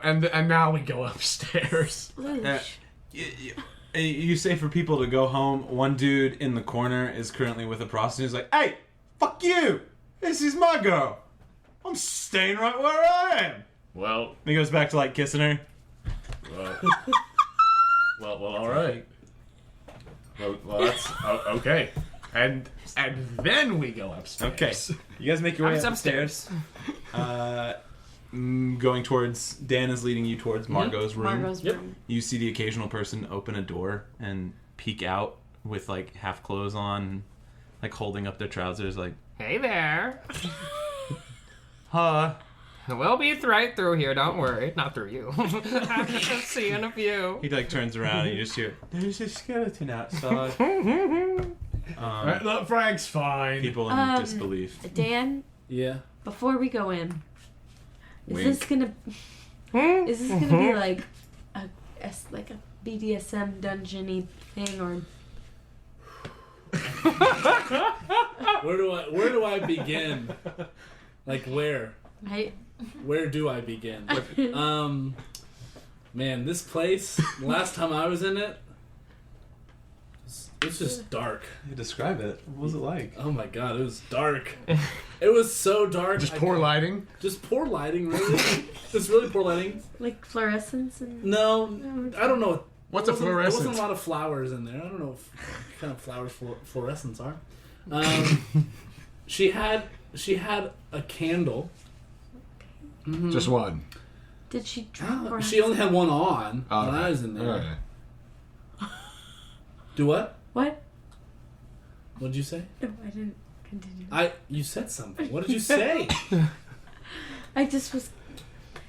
and now we go upstairs. you say for people to go home. One dude in the corner is currently with a prostitute. He's like, "Hey, fuck you! This is my girl. I'm staying right where I am." Well, and he goes back to like kissing her. Well, all right. Well, that's okay. And then we go upstairs. Okay, you guys make your way upstairs. Going towards Dan is leading you towards Margot's room. Margot's room. You see the occasional person open a door and peek out with like half clothes on, like holding up their trousers, like, Hey there. "Huh." We'll be right through here, don't worry. Not through you. See you in a few. He like turns around and you just hear, "There's a skeleton outside." Look, Frank's fine. People in disbelief. Dan, Yeah. before we go in, is Wink. this gonna be like a BDSM dungeon-y thing, or Where do I begin? Like where? Where do I begin? Man, this place. Last time I was in it, it's just dark. You describe it. What was it like? Oh my god, it was dark. It was so dark. Just poor lighting. Just poor lighting, really. Just really poor lighting. like fluorescence? And No, I don't know. What's a fluorescence? There wasn't a lot of flowers in there. I don't know what kind of flowers fluorescents are. She had a candle. Mm-hmm. Just one. Did she drop? She only had one on when I was in there. Okay. Do what? What? What'd you say? No, I didn't continue. You said something. What did you say? I just was.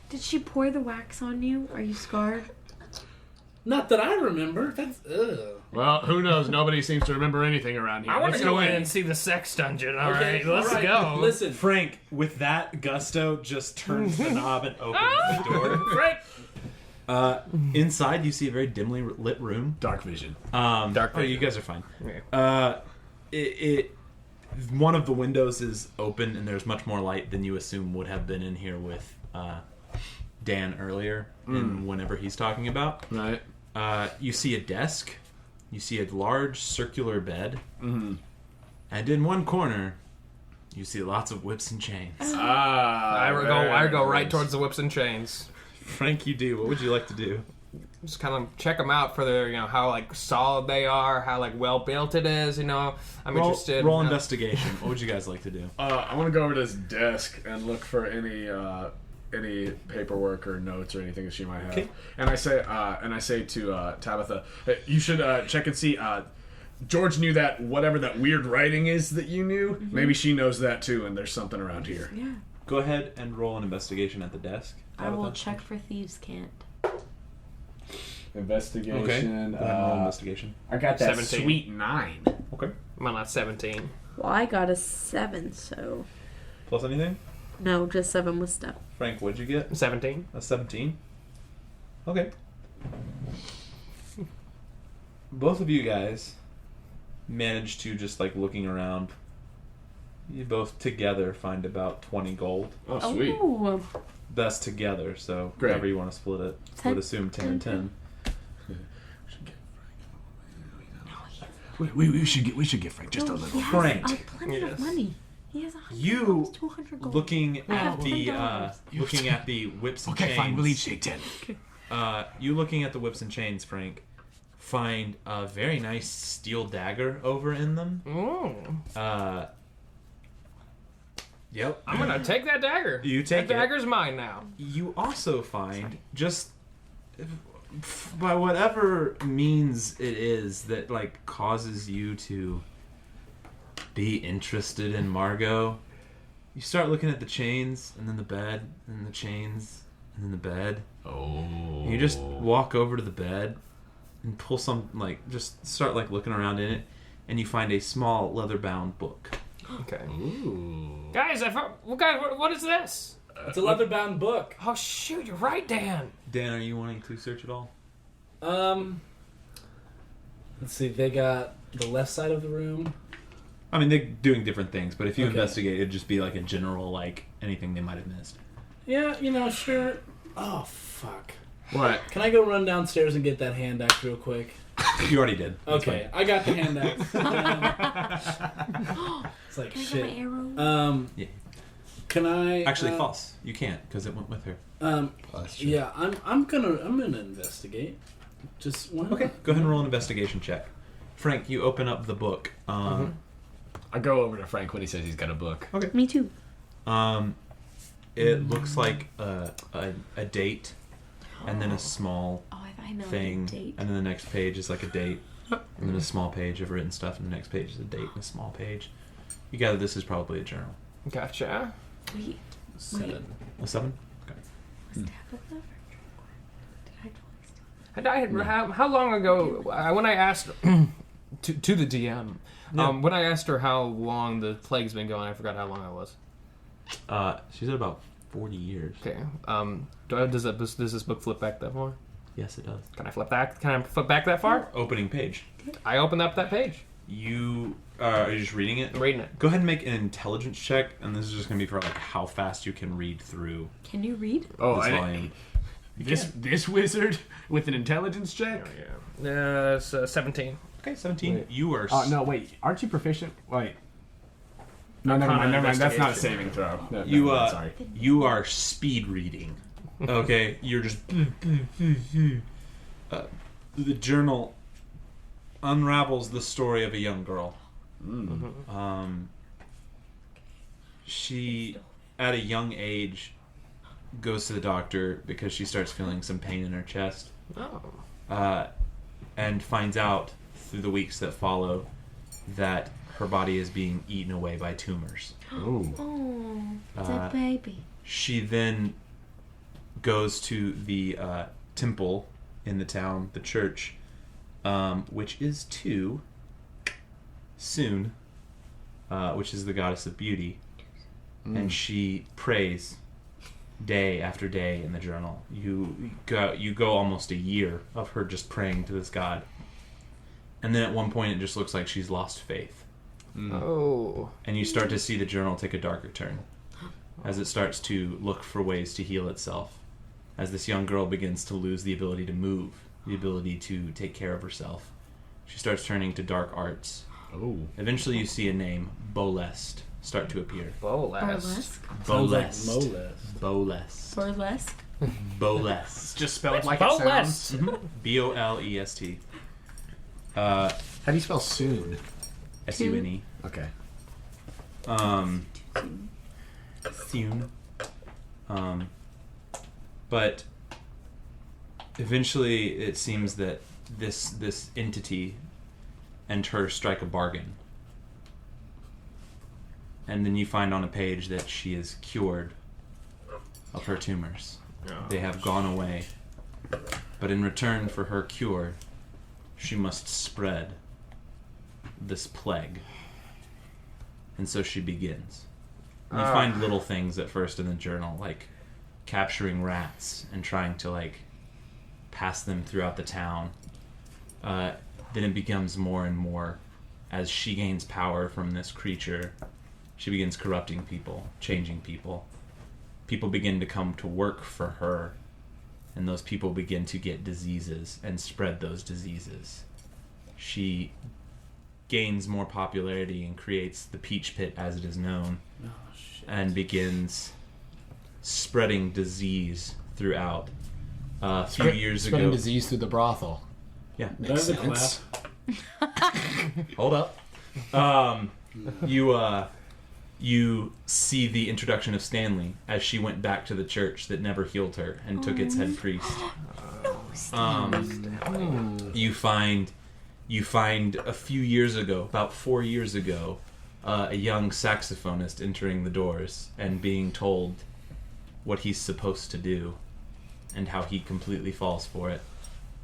Did she pour the wax on you? Are you scarred? Not that I remember. That's Well, who knows? Nobody seems to remember anything around here. I want Let's to go in in. and see the sex dungeon. All Okay, right, let's all right. go. Listen, Frank, with that gusto, just turns the knob and opens the door. Frank. Inside, you see a very dimly lit room. Dark vision. Dark vision. You guys are fine. One of the windows is open, and there's much more light than you assume would have been in here with Dan earlier, and whenever he's talking about. Right. You see a desk. You see a large circular bed. Mm-hmm. And in one corner, you see lots of whips and chains. I go right towards the whips and chains. Frank, you do. What would you like to do? Just kind of check them out for their, how like solid they are, how like well built it is. I'm interested. Roll investigation. What would you guys like to do? I want to go over to this desk and look for any paperwork or notes or anything that she might have. Okay. And I say to Tabitha, hey, you should check and see. George knew that whatever that weird writing is that you knew. Mm-hmm. Maybe she knows that too, and there's something around here. Yeah. Go ahead and roll an investigation at the desk. I will check for thieves' cant. Investigation. Okay. Go ahead and roll investigation. I got that 17. sweet 9. Okay. I'm not 17. Well, I got a 7, so Plus anything? no, just 7 with stuff. Frank, what'd you get? 17. A 17. Okay. Both of you guys managed to, just like looking around, you both together find about 20 gold. Oh, sweet. Oh. That's together, so Great. however you want to split it. I would assume 10 and 10. We should get Frank just a little. Frank. Plenty of money. He has You 200 gold. looking I at have the $10. looking at the whips and Okay, chains. fine. We'll each take 10. You looking at the whips and chains, Frank, find a very nice steel dagger over in them. Yep. I'm gonna take that dagger. You take that dagger's mine now. You also find, just by whatever means it is that like causes you to be interested in Margot, you start looking at the chains and then the bed and then the chains and then the bed. And you just walk over to the bed and pull some, like, just start like looking around in it, and you find a small leather-bound book. Okay. Guys, what is this? It's a leather-bound book. Oh shoot, you're right, Dan. Dan, are you wanting to search at all? Let's see. They got the left side of the room. I mean, they're doing different things, but if you investigate, it'd just be like a general, like, anything they might have missed. Yeah, sure. Oh, fuck. What? Can I go run downstairs and get that hand axe real quick? You already did. Okay, I got the hand axe. It's like, Can shit. I get my arrow? Yeah. Can I... Actually, false. You can't, because it went with her. Yeah, I'm gonna investigate. Just one. Okay, go ahead and roll an investigation check. Frank, you open up the book. I go over to Frank when he says he's got a book. Okay. Me too. It looks like a date, and then a small thing, and then the next page is like a date, and then a small page of written stuff, and the next page is a date and a small page. You gather this is probably a journal. Gotcha. Wait. 7. A 7? Okay. Was Tabitha? Did I totally How long ago, when I asked to the DM, when I asked her how long the plague's been going, I forgot how long it was. She said about 40 years. Okay. Does this book flip back that far? Yes, it does. Can I flip back? Can I flip back that far? Opening page. I open up that page. You are you just reading it? I'm reading it. Go ahead and make an intelligence check, and this is just going to be for like how fast you can read through. Can you read? Oh, this volume. This wizard with an intelligence check? That's 17. Okay, 17. Wait. You are. No, wait. Aren't you proficient? Wait. No, never mind. That's not a saving throw. No, you sorry. You are speed reading. Okay, you're just. The journal unravels the story of a young girl. She, at a young age, goes to the doctor because she starts feeling some pain in her chest. And finds out through the weeks that follow that her body is being eaten away by tumors. Oh, it's a baby. She then goes to the temple in the town, the church, which is to Soon, which is the goddess of beauty, and she prays day after day in the journal. You go almost a year of her just praying to this god, and then at one point it just looks like she's lost faith. And you start to see the journal take a darker turn as it starts to look for ways to heal itself, as this young girl begins to lose the ability to move, the ability to take care of herself. She starts turning to dark arts. Eventually you see a name, Bolest, start to appear. Bolest. Bolest. Burlesque. Bolest. Just spelled like it sounds. Bolest. How do you spell soon? Sune. Okay. Soon. But eventually it seems that this entity and her strike a bargain. And then you find on a page that she is cured of her tumors. They have gone away. But in return for her cure, she must spread this plague. And so she begins. And you find little things at first in the journal, like capturing rats and trying to like pass them throughout the town. Then it becomes more and more as she gains power from this creature. She begins corrupting people, changing people. People begin to come to work for her, and those people begin to get diseases and spread those diseases. She gains more popularity and creates the Peach Pit as it is known, and begins spreading disease throughout. a few years ago. Spreading disease through the brothel. Yeah, Makes sense. Hold up. You see the introduction of Stanley as she went back to the church that never healed her and took its head priest. You find a few years ago, about 4 years ago, a young saxophonist entering the doors and being told what he's supposed to do and how he completely falls for it,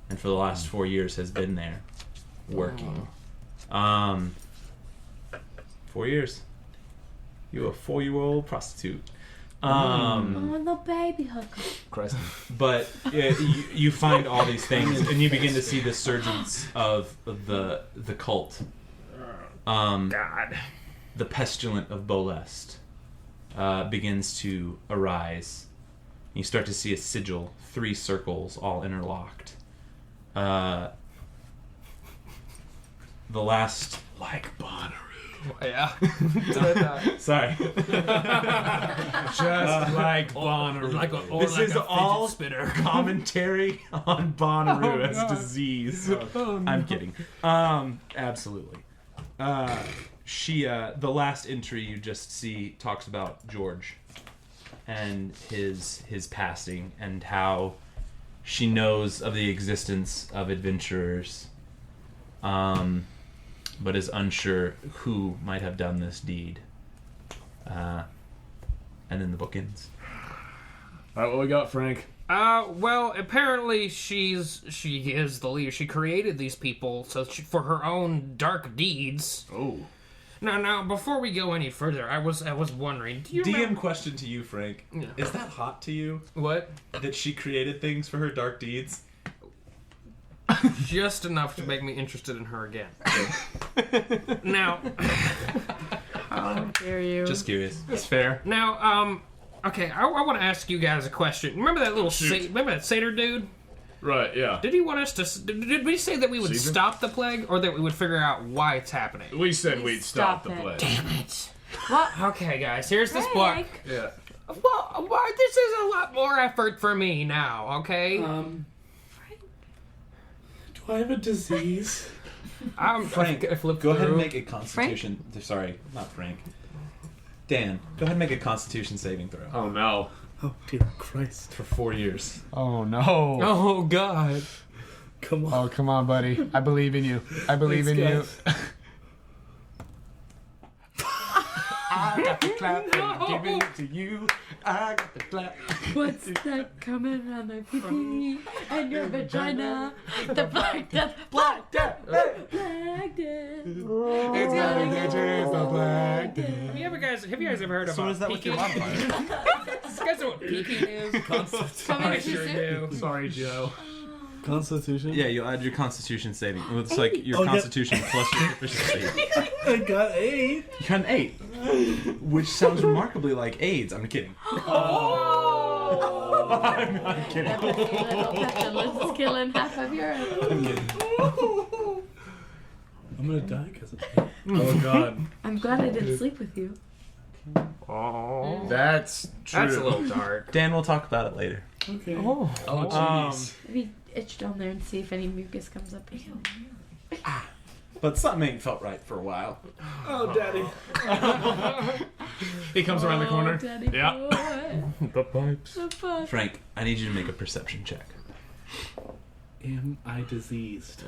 and for the last 4 years has been there working. 4 years. You a 4-year-old prostitute. Little baby hooker. Christ. But you find all these things, and you begin to see the surgence of the cult. God. The pestilent of Bolest begins to arise. You start to see a sigil, 3 circles, all interlocked. The last... Like Bonnaroo. Yeah. Sorry. Just like Bonnaroo. This is all commentary on Bonnaroo as disease. I'm kidding. Absolutely. The last entry you just see talks about George and his passing and how she knows of the existence of adventurers, but is unsure who might have done this deed. And then the book ends. All right, what we got, Frank? Well, apparently she is the leader. She created these people for her own dark deeds. Oh. Now, before we go any further, I was wondering, do you DM question to you, Frank. Yeah. Is that hot to you? What? That she created things for her dark deeds? Just enough to make me interested in her again. Now, How dare you? Just curious. That's fair. Now, okay, I want to ask you guys a question. Remember that little remember that satyr dude? Right, yeah. Did he want us to? Did we say that we would stop the plague, or that we would figure out why it's happening? We said we'd stop the it. plague. Damn it! What? Okay, guys, here's this book. Yeah. Well, this is a lot more effort for me now. Okay. Do I have a disease? Frank, I flipped go ahead and through. make a Constitution. Sorry, not Frank. Dan, go ahead and make a Constitution saving throw. Oh, no. Oh, dear Christ. For 4 years. Oh, no. Oh God. Come on. Oh, come on, buddy. I believe in you. I believe in you. I got the clap and giving it to you. I got the clap. What's that coming around my pee and your vagina? The black death, black death, black death. It's gonna get you, it's the black death. Have you guys ever heard of? So is that with your modifier? You guys know what peeking is? I sure do. Sorry, Joe. Constitution? Yeah, you'll add your Constitution saving. It's like your Constitution plus your proficiency. I got 8. You got an 8. Which sounds remarkably like AIDS. I'm kidding. Oh! I'm kidding. Little killing half of Europe. I'm kidding. I'm gonna die because of that. Oh, God. I'm glad I didn't sleep with you. Oh, That's true. that's a little dark. Dan, we'll talk about it later. Okay. Oh, jeez. Maybe itch down there and see if any mucus comes up. But something ain't felt right for a while. Oh, Daddy. He comes around the corner. Daddy Yeah. boy. The pipes. The fuck? Frank, I need you to make a perception check. Am I diseased?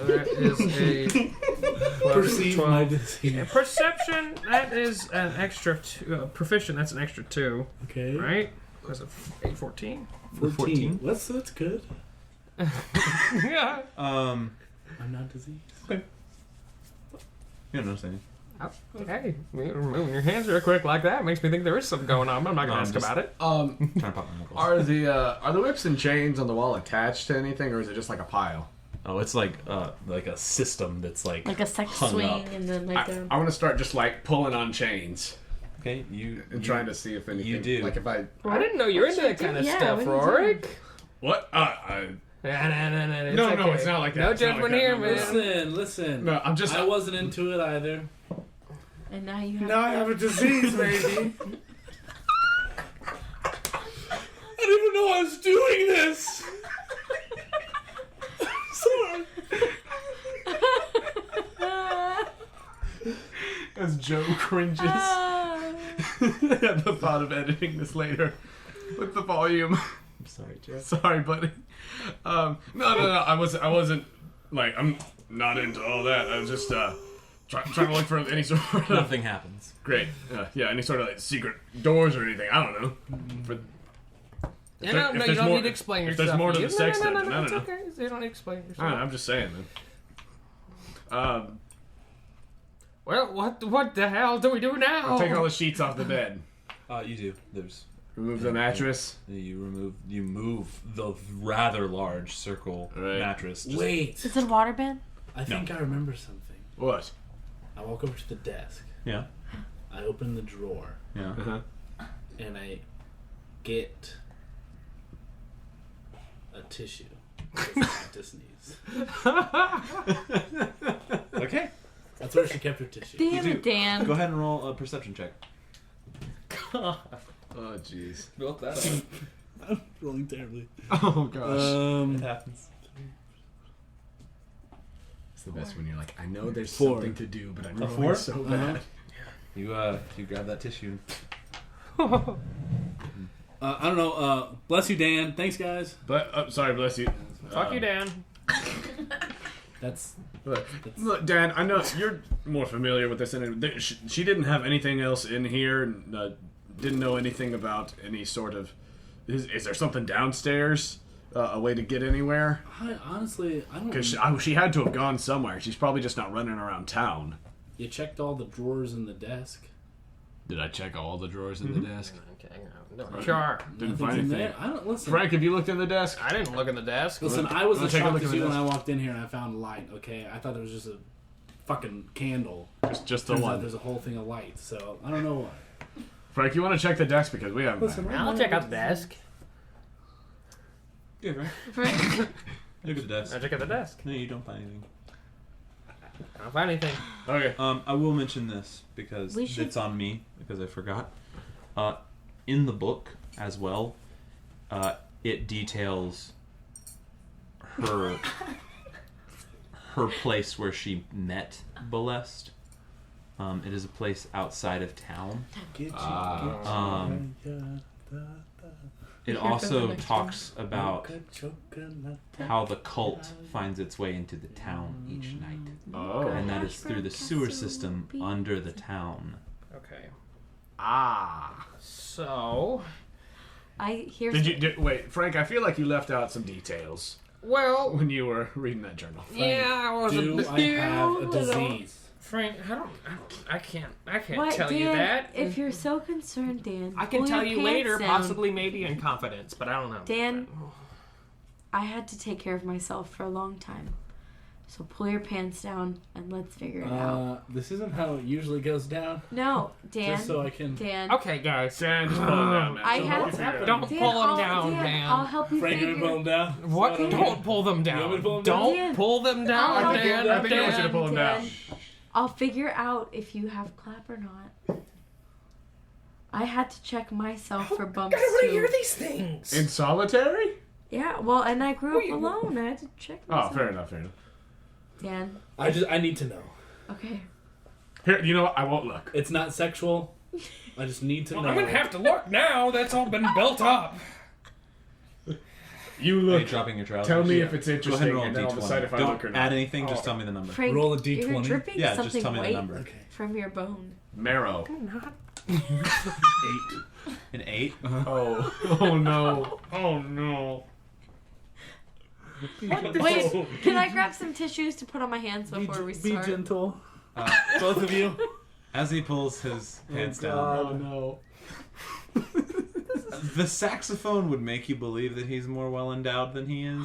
That is a Perceive my disease. Yeah, perception. That is an extra proficient. That's an extra 2. Okay. Right? Was it 8, 14? 14. That's good. Yeah. I'm not diseased. Okay. You don't notice anything. Hey, moving your hands real quick like that makes me think there is something going on. But I'm not going to ask about it. Trying to pop my knuckles. Are the whips and chains on the wall attached to anything, or is it just like a pile? Oh, it's like a system that's like a sex hung swing up. and then like a... I want to start just like pulling on chains. Okay, you trying to see if anything. You do. Like if I didn't know you were into that kind of stuff, Roarke. What? No, it's not like that. No It's not judgment like here, that. man. Listen. No, I'm just. I wasn't into it either. And now you have... Now I have a disease, baby. I didn't even know I was doing this. As Joe cringes at the thought of editing this later with the volume. I'm sorry, Joe. Sorry, buddy. No. I wasn't like, I'm not into all that. I was just trying to look for any sort of... Nothing happens. Great. Yeah, any sort of like secret doors or anything. I don't know. You don't need to explain yourself. If there's more to the sex dungeon, no, I don't it's know. okay. You don't need to explain I yourself. don't know, I'm just saying, man. Well, what the hell do we do now? I'll take all the sheets off the bed. You do. There's remove the mattress. You move the rather large circle mattress. Wait. Is it a waterbed? I think I remember something. What? I walk over to the desk. Yeah. I open the drawer. Yeah. And I get a tissue. To sneeze. Okay. That's where she kept her tissue. Damn it, Dan. Go ahead and roll a perception check. Oh, jeez. Built that up. I'm rolling terribly. Oh, gosh. It happens. It's the best when you're like, I know there's 4. something to do, but I'm A rolling 4? so bad. You grab that tissue. I don't know. Bless you, Dan. Thanks, guys. Sorry, bless you. Fuck you, Dan. Look, Dan, I know you're more familiar with this. She didn't have anything else in here, and didn't know anything about any sort of... Is there something downstairs? A way to get anywhere? Honestly, I don't... Because she had to have gone somewhere. She's probably just not running around town. You checked all the drawers in the desk? Did I check all the drawers in the desk? Okay, sure. Didn't Nothing's find in anything. there. I don't listen. Frank, have you looked in the desk? I didn't look in the desk. Listen, I was as take a shocked look as in you the when I desk. walked in here and I found light. Okay, I thought it was just a fucking candle. Just the Turns out one. there's a whole thing of light. So I don't know why. Frank, you want to check the desk because we haven't. Listen, I'll check out the desk. Yeah, right. Frank? Look at the desk. I'll check out the desk. No, you don't find anything. I don't find anything. Okay. I will mention this because it's on me because I forgot. In the book as well, it details her place where she met Bolest. It is a place outside of town. It also talks about how the cult finds its way into the town each night. Oh. And that is through the sewer system under the town. Okay. So... Wait, Frank, I feel like you left out some details. Well... When you were reading that journal. Yeah, I was I have a disease? Frank, I can't What, tell Dan, you that. If you're so concerned, Dan, I can pull tell your you pants later, down. possibly maybe in confidence, but I don't know. Dan, I had to take care of myself for a long time. So pull your pants down and let's figure it out. This isn't how it usually goes down. No, Dan. Just so I can... Dan. Okay, guys. Dan, just pull him down, man. I have to... Don't Dan, pull them I'll- down, Dan, Dan. I'll help you Frank, figure... you pull him down? What? Dan. Don't pull them You want me to pull down. them down? Don't Dan. pull them down, I'll help Dan. you. I think I want you to pull him down. Dan, I'll figure out if you have clap or not. I had to check myself for bumps I want to hear too. these things. In solitary? Yeah, well, and I grew up alone. I had to check myself. Oh, fair enough. Dan. I need to know. Okay. Here, you know what? I won't look. It's not sexual. I just need to know. I'm going to have to look now. That's all been built up. You Are look. you dropping your trousers? Tell me if it's Go ahead interesting, and roll a and then I'll d20. decide if I Don't look or not. add anything, just tell me the number. Frank, Roll a you're d20. dripping Yeah, something just tell me the white number. from your bone. Marrow. 8. An 8? Oh. Oh no. Oh no. Wait, can I grab some tissues to put on my hands before we Be start? gentle. Both of you. As he pulls his pants down, Oh no. the saxophone would make you believe that he's more well endowed than he is.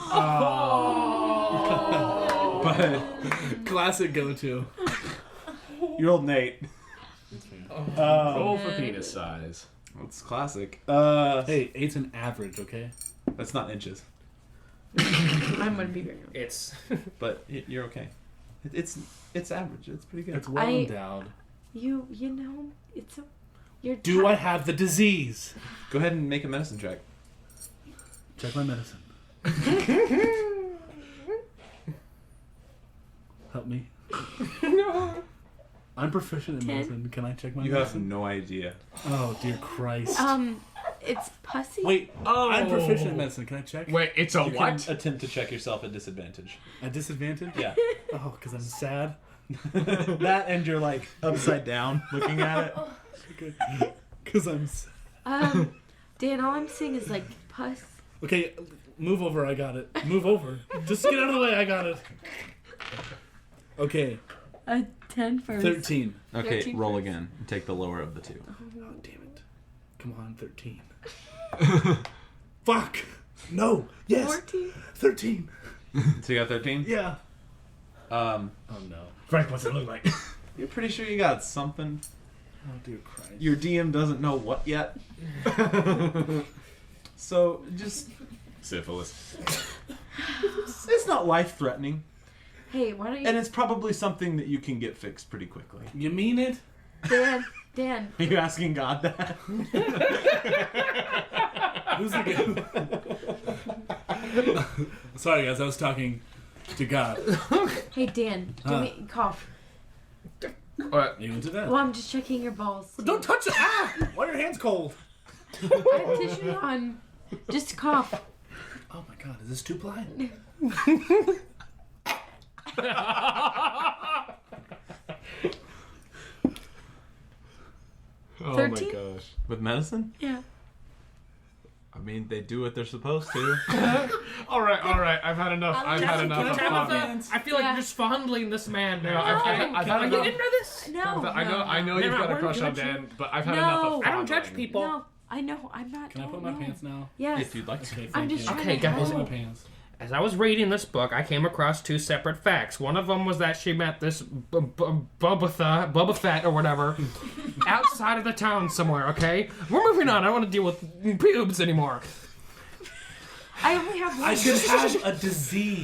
But Classic go-to. you rolled an 8. Roll for penis size. That's classic. Hey, 8's an average, okay? That's not inches, I'm gonna be very It's... but you're okay. It's average. It's pretty good. It's well endowed. You know, it's a... You're Do I have the disease? Go ahead and make a medicine check. Check my medicine. Help me. No. I'm proficient in medicine. Can I check my You medicine? have no idea. Oh, dear Christ. It's pussy. Wait, I'm proficient in medicine. Can I check? Wait, it's a You what? can attempt to check yourself at disadvantage. A disadvantage? Yeah. Oh, because I'm sad? That and you're like upside down looking at it. Because I'm sad. Dan, all I'm seeing is like pus. Okay, move over. I got it. Move over. Just get out of the way. I got it. Okay. A 10 first. 13. Okay, 13 roll first. again. Take the lower of the two. Oh, damn it. Come on, 13. Fuck. No. Yes. 14. 13. So you got 13? Yeah. Oh no. Frank, what's it look like? You're pretty sure you got something. Oh, dear Christ. Your DM doesn't know what yet. So just syphilis. It's not life-threatening. Hey, why don't you... And it's probably something that you can get fixed pretty quickly. You mean it? Dan. Are you asking God that? Who's the guy? Sorry, guys. I was talking to God. Hey, Dan. Do me cough. What? You into that? Well, I'm just checking your balls. Don't touch it! Ah! Why are your hands cold? I have tissue on. Just cough. Oh my God! Is this 2-ply? Oh 13? my gosh. With medicine? Yeah. I mean, they do what they're supposed to. all right. I've had enough. I've had enough of Tabitha, I feel like you're just fondling this man now. I've had Are you enough. into this? No. I know you've got a crush on Dan, but I've had enough of I don't judge fondling. people. No, I know. I'm not. Can I put my pants now? Yes. If you'd like to. Okay, I'm thank just you. trying Okay, to guys. help. My pants. As I was reading this book, I came across two separate facts. One of them was that she met this Boba Fett or whatever outside of the town somewhere, okay? We're moving on. I don't want to deal with pubes anymore. I only have one. I just have a disease.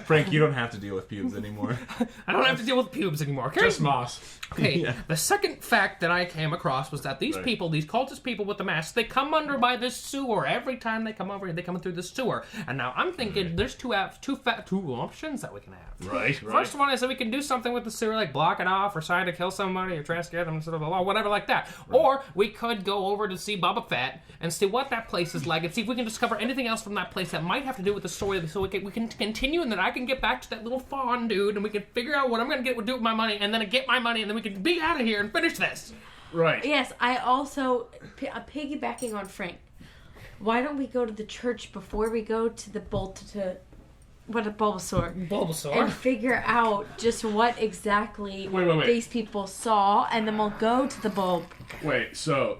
Frank, you don't have to deal with pubes anymore. I don't have to deal with pubes anymore, okay? Just moss. Okay, Yeah. The second fact that I came across was that these people, these cultist people with the masks, they come under by this sewer. Every time they come over here, they come through the sewer. And now I'm thinking there's two options that we can have. Right. First one is that we can do something with the sewer, like block it off, or try to kill somebody, or try to scare them, sort of, or whatever like that. Right. Or we could go over to see Boba Fett and see what that place is like, and see if we can discover anything else from that place that might have to do with the story, so we can continue, and then I can get back to that little fawn dude, and we can figure out what I'm going to do with my money, and then get my money, and then we can be out of here and finish this. Right. Yes, I also piggybacking on Frank. Why don't we go to the church before we go to the Bulbasaur? Bulbasaur. And figure out just what exactly Wait. these people saw, and then we'll go to the bulb. Wait, so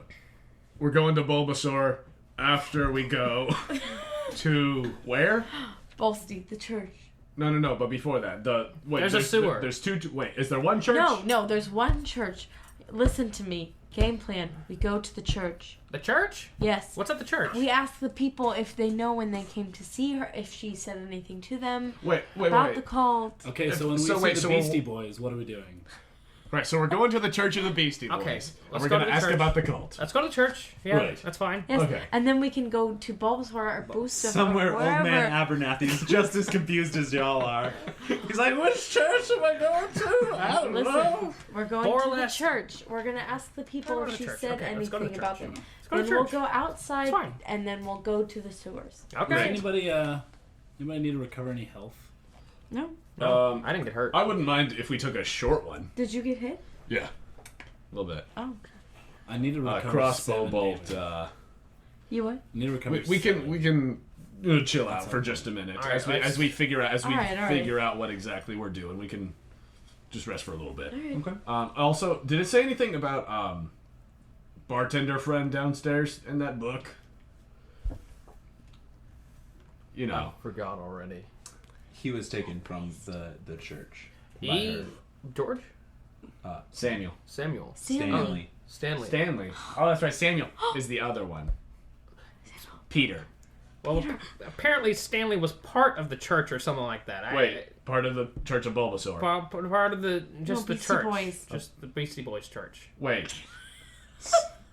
we're going to Bulbasaur after we go to where? Bolstead, the church. No, but before that, there's a sewer. There's two. Wait, is there one church? No, there's one church. Listen to me. Game plan. We go to the church. The church? Yes. What's at the church? We ask the people if they know when they came to see her, if she said anything to them Wait. about the cult. Okay, so when we see the Beastie Boys, what are we doing? Right, so we're going to the Church of the Beastie Boys. Okay, And let's we're go going to to the ask church. about the cult. Let's go to church. Yeah, Right. That's fine. Yes. Okay. And then we can go to Bulbasaur or Booster. Somewhere or old wherever. man Abernathy's just as confused as y'all are. He's like, which church am I going to? I don't Listen, know. we're going More or to the less. church. We're going to ask the people We'll go if to she church. said Okay, let's go to anything church. about them. Let's go to Then we'll church. go outside, It's fine. and then we'll go to the sewers. Okay. Does anybody need to recover any health? No. I didn't get hurt. I wouldn't mind if we took a short one. Did you get hit? Yeah. A little bit. Oh. I need to recover Crossbow 7 bolt. damage. You what? I need to recover We 7. can chill out for just a minute All right, as we figure out All right. figure out what exactly we're doing. We can just rest for a little bit. All right. Okay. Also, did it say anything about bartender friend downstairs in that book? You know. Forgot already. He was taken from the church. George? Samuel. Samuel. Stanley. Stanley. Oh, that's right. Samuel is the other one. Peter. Well, apparently Stanley was part of the church or something like that. Wait, part of the Church of Bulbasaur. Part of the the Beastie church. Boys. Just the Beastie Boys church. Wait.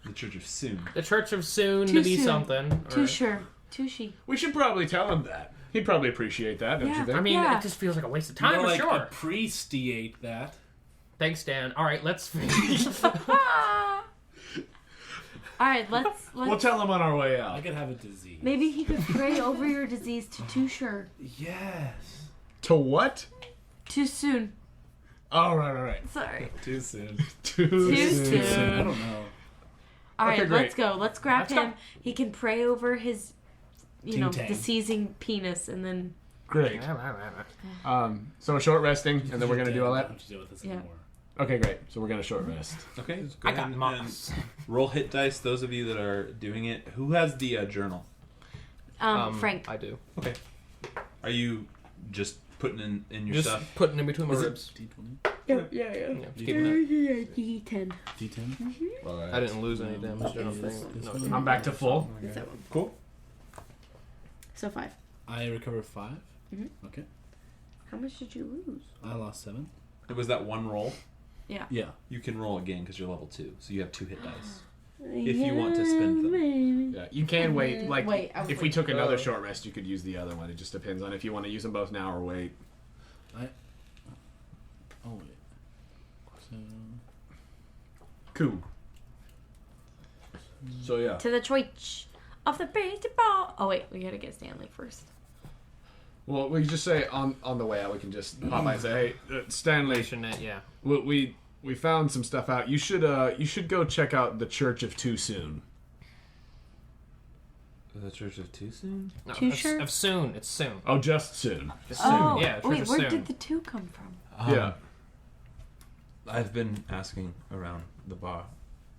The Church of Soon. The Church of Soon Too to be soon. something. Too or- sure. Too she. We should probably tell him that. He'd probably appreciate that, don't Yeah. you think? I mean, Yeah. it just feels like a waste of time More for like sure. appreciate that. Thanks, Dan. All right, let's... All right, let's. We'll tell him on our way out. I could have a disease. Maybe he could pray over your disease too sure. Yes. To what? Too soon. Oh, right. Sorry. Too soon. Too soon. I don't know. All right, Okay, great. let's go. Let's grab Let's him. go. He can pray over his, Ting-tang. deceasing penis, and then. Great. So a short resting, and then we're gonna do all I that. don't have to deal with this Yeah. anymore. Okay, great. So we're gonna short rest. Okay. I got moss. Roll hit dice. Those of you that are doing it. Who has the journal? Frank. I do. Okay. Are you just putting in your Just stuff? putting in between my Is it ribs. D20? Yeah. Yeah, just keeping it. D10. D10? Alright. I didn't lose any damage. I don't think. No, I'm back to full. Is that one? Cool. So 5. I recovered 5. Mhm. Okay. How much did you lose? I lost 7. It was that one roll. Yeah. Yeah. You can roll again because you're level 2, so you have 2 hit dice. If you want to spend them. Yeah, you can wait. Like, I was if we like, took another short rest, you could use the other one. It just depends on if you want to use them both now or wait. Oh, wait. So... Cool. So, yeah. To the church of the baseball. Oh, wait. We gotta get Stanley first. Well, we can just say on the way out, we can just pop by and say, hey, Stanley, Yeah. we found some stuff out. You should go check out the Church of Too Soon. The Church of Too Soon? No, Too sure? Of soon. It's soon. Oh, just soon. It's soon. Oh, Yeah. wait. Church Where of soon. did the 2 come from? Yeah. I've been asking around the bar.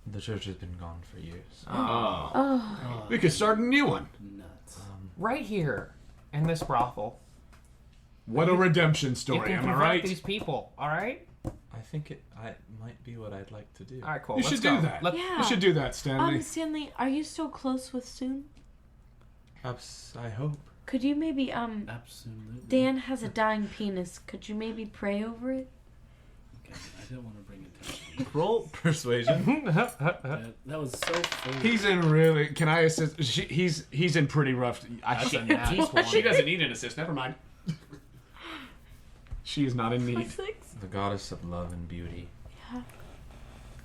The church has been gone for years. Oh. We could start a new one. Nuts. Right here, in this brothel. What a redemption You story, can am I convert right? these people. All right. I think it might be what I'd like to do. All right. Cool. You Let's should go. do that. Yeah. You should do that, Stanley. Stanley, are you still close with Soon? I hope. Could you maybe, Absolutely. Dan has a dying penis. Could you maybe pray over it? Okay, I don't want to bring attention. Roll persuasion. That was so foolish. He's in really. Can I assist? He's in pretty rough. That's a nat 20. She doesn't need an assist. Never mind. She is not in need. The goddess of love and beauty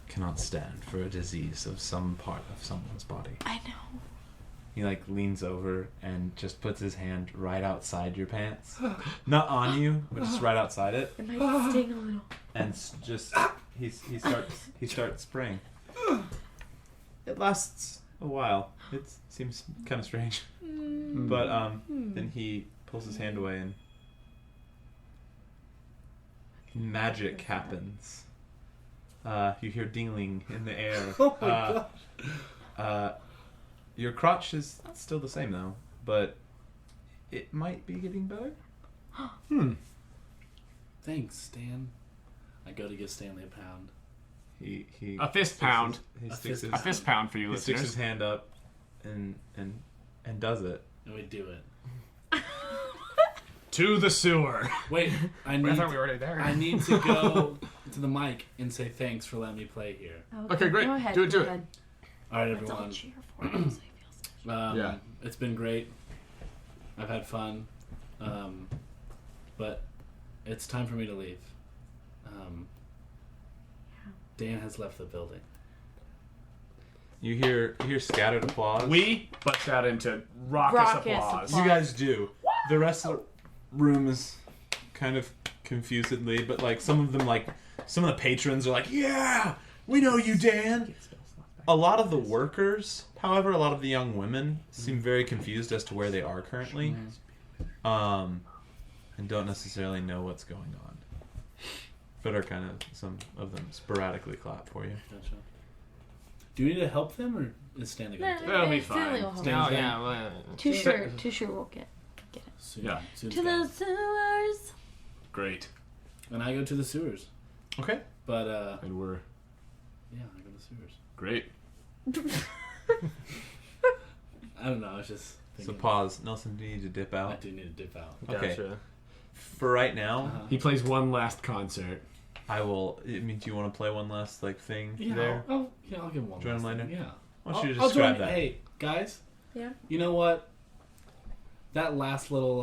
cannot stand for a disease of some part of someone's body. I know. He leans over and just puts his hand right outside your pants, not on you, but just right outside it, It might sting a little. and just he starts spraying. It lasts a while. It seems kind of strange, but then he pulls his hand away and magic happens. You hear dingling in the air. Oh my God. Your crotch is still the same though, but it might be getting better. Thanks, Stan. I go to give Stanley a pound. He A fist pound. A fist pound for you He listeners. sticks his hand up and does it. And we do it. To the sewer. Wait, I thought we were already there. I need to go to the mic and say thanks for letting me play here. Okay, great. Go ahead. Do it. Go ahead. All right, Let's all everyone. cheer for him so he feels special. Yeah. It's been great. I've had fun. But it's time for me to leave. Dan has left the building. You hear scattered applause. We bust out into raucous applause. You guys do. The rest of the room is kind of confusedly, but some of them, some of the patrons are like, "Yeah, we know you, Dan." A lot of the workers, however, a lot of the young women seem very confused as to where they are currently, and don't necessarily know what's going on, but are kind of, some of them sporadically clap for you. Gotcha. Do we need to help them, or is Stanley going to? That'll be Stanley fine. will help. Stanley's going? yeah. Well, Too sure we'll get it. Soon. Yeah. Soon To the sewers. Great. And I go to the sewers. Okay. But, And we're yeah, I go to the sewers. great. I don't know, I was just So thinking. pause. Nelson, do you need to dip I out? do need to dip out. Okay. Gotcha. For right now, He plays one last concert. I will. I mean, do you want to play one last thing Yeah, there? I'll give him one. Join him last later? thing, Yeah. Why don't you I'll describe join. that? Hey, guys. Yeah. You know what? That last little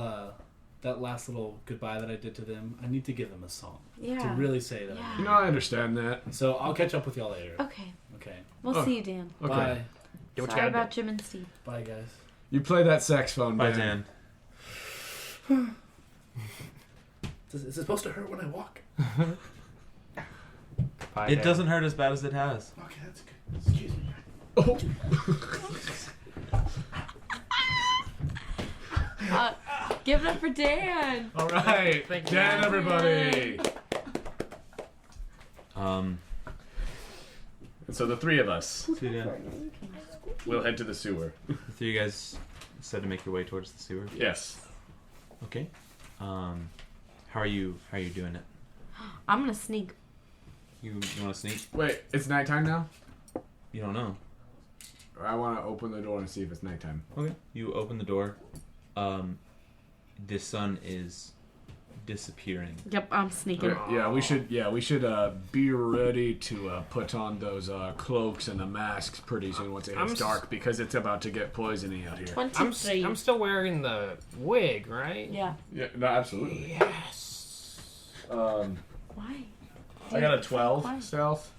that last little goodbye that I did to them, I need to give them a song. Yeah. To really say that. Yeah. You know, I understand that. So I'll catch up with y'all later. Okay. Okay. We'll see you, Dan. Okay. Bye. Sorry about Jim and Steve. Bye, guys. You play that saxophone, Bye, Dan. Is it supposed to hurt when I walk? Bye, It Dan. doesn't hurt as bad as it has. Okay, that's good. Excuse me. Oh. Give it up for Dan. All right. Thank you. Dan, everybody. Um, And so the three of us so yeah, will head to the sewer. the three of you guys said to make your way towards the sewer. Yes. Okay. How are you doing it? I'm gonna sneak. You want to sneak? Wait, it's nighttime now? You don't know. I want to open the door and see if it's nighttime. Okay. You open the door. The sun is disappearing. Yep, I'm sneaking. Okay, yeah, we should be ready to put on those cloaks and the masks pretty soon once it gets dark because it's about to get poisony out here. 23. I'm still wearing the wig, right? Yeah. Yeah, no, absolutely. Yes. Why? I got a 12 Why? stealth.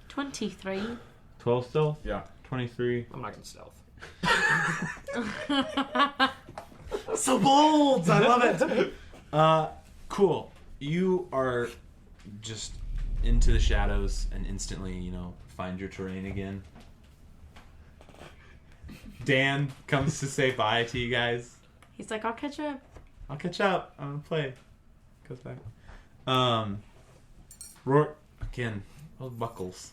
23. 12 stealth? Yeah. 23. I'm not gonna stealth. So bold! I love it! Cool. You are just into the shadows and instantly, find your terrain again. Dan comes to say bye to you guys. He's like, I'll catch up. I'll catch up. I'm gonna play. Goes back. Roarke, again, those buckles.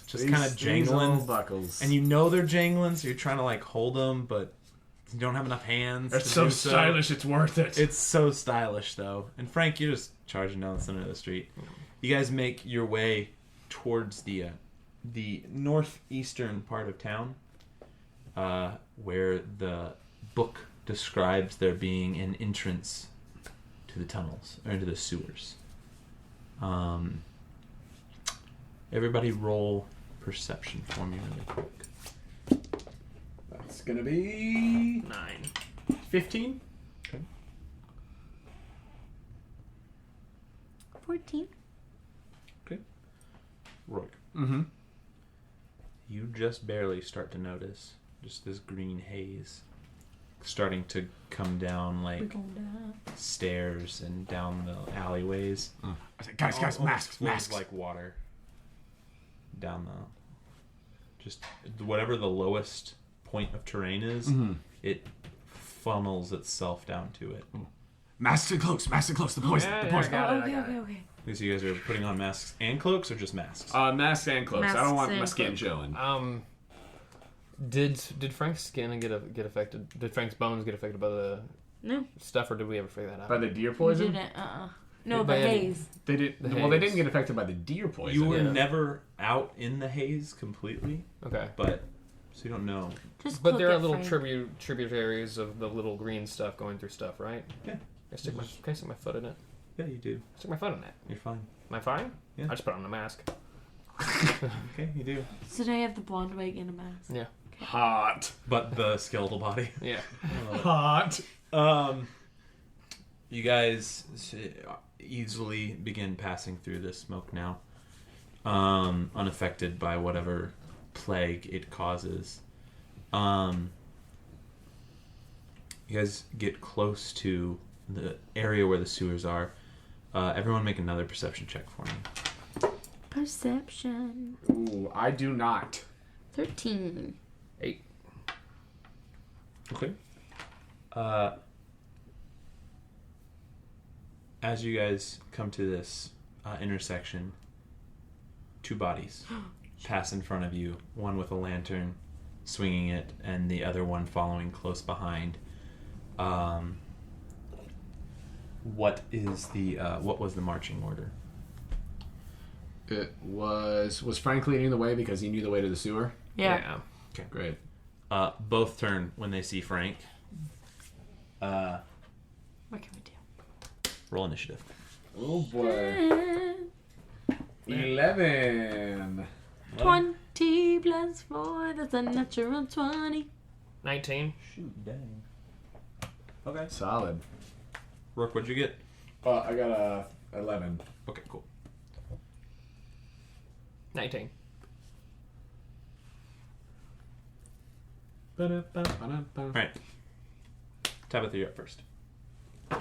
Just kind of jangling. Buckles. And they're jangling, so you're trying to hold them, but you don't have enough hands. It's so stylish, it's worth it. It's so stylish, though. And Frank, you're just charging down the center of the street. You guys make your way towards the northeastern part of town, where the book describes there being an entrance to the tunnels, or into the sewers. Everybody roll perception for me really quick. That's gonna be 9. 15. Okay. 14. Okay. Roarke. Mm-hmm. You just barely start to notice just this green haze starting to come down stairs and down the alleyways. I said, guys, masks. Like water down just whatever the lowest point of terrain is, it funnels itself down to it. Masks and cloaks. The poison. Yeah, the poison. Okay. So you guys are putting on masks and cloaks, or just masks? Masks and cloaks. I don't want my Masks skin and showing. Did Frank's skin get affected? Did Frank's bones get affected by the stuff, or did we ever figure that out? By the deer We poison? didn't. No, the haze. They did. Well, they didn't get affected by the deer poison. You were never out in the haze completely, Okay. but so you don't know. But there are little tributaries of the little green stuff going through stuff, right? Yeah. Can I stick my foot in it? Yeah, you do. Stick my foot in it. You're fine. Am I fine? Yeah. I just put on a mask. Okay, you do. So now you have the blonde wig and a mask. Yeah. Hot. But the skeletal body. Yeah. Hot. You guys easily begin passing through this smoke now, unaffected by whatever plague it causes. You guys get close to the area where the sewers are. Everyone make another perception check for me. Perception. Ooh, I do not. 13. 8. Okay. As you guys come to this intersection, two bodies pass in front of you, one with a lantern swinging it and the other one following close behind. What was the marching order? It was Frank leading the way because he knew the way to the sewer? Yeah. Okay. Great. Both turn when they see Frank. What can we do? Roll initiative. Oh boy. 11. 20 plus 4, that's a natural 20. 19. Shoot, dang. Okay. Solid. Roarke, what'd you get? I got a 11. Okay, cool. 19. Alright. Tabitha, you're up first. In the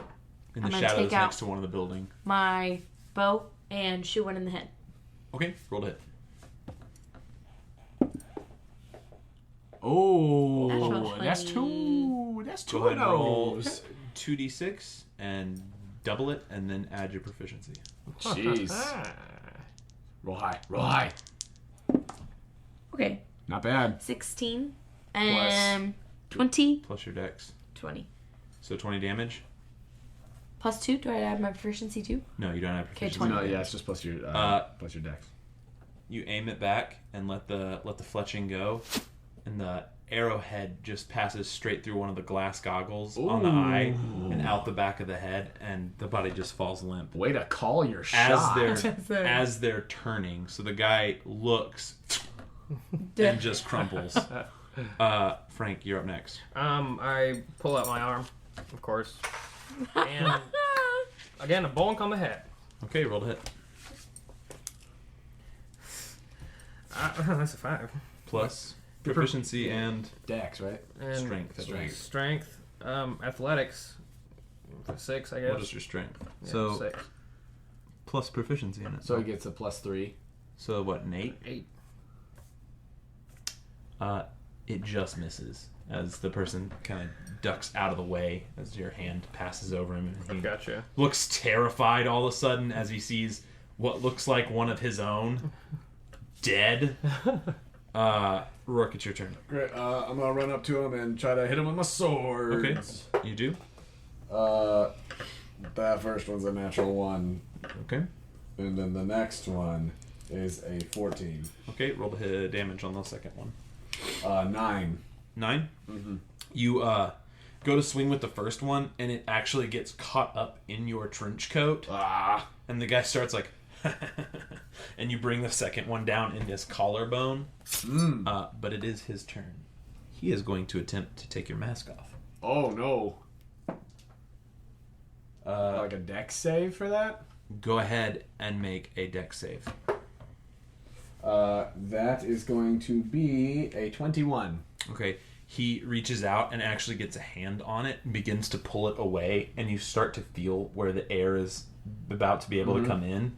I'm gonna shadows take out next to one of the building. my bow and shoot one in the head. Okay, roll to hit. Oh, that's two. That's two Go ahead of and roll those. 2d6 and double it, and then add your proficiency. Jeez. Roll high. Roll high. Okay. Not bad. 16 and 20. Plus your dex. 20. So 20 damage? Plus 2? Do I add my proficiency too? No, you don't have Okay, proficiency. 20. No, yeah, it's just plus your dex. You aim it back and let the fletching go, and the arrowhead just passes straight through one of the glass goggles on the eye and out the back of the head, and the body just falls limp. Way to call your shot. As they're turning, so the guy looks and just crumples. Frank, you're up next. I pull out my arm, of course, and again a bonk on the head. Okay, roll to hit. That's a 5. Plus proficiency and dex, right? And strength. Strength. Athletics. 6, I guess. What is your strength? Yeah, so 6. plus proficiency in it. So he gets a +3. So what, an 8? 8. It just misses as the person kind of ducks out of the way as your hand passes over him. And he Gotcha. looks terrified all of a sudden as he sees what looks like one of his own dead. Roarke, it's your turn. Great. I'm gonna run up to him and try to hit him with my sword. Okay, you do. That first one's a natural 1. Okay. And then the next one is a 14. Okay, roll the hit damage on the second one. 9. 9? Mm-hmm. You go to swing with the first one, and it actually gets caught up in your trench coat. And the guy starts like, and you bring the second one down in his collarbone. But it is his turn. He is going to attempt to take your mask off. Oh no. Like a dex save for that? Go ahead and make a dex save. That is going to be a 21. Okay. He reaches out and actually gets a hand on it and begins to pull it away, and you start to feel where the air is about to be able to come in,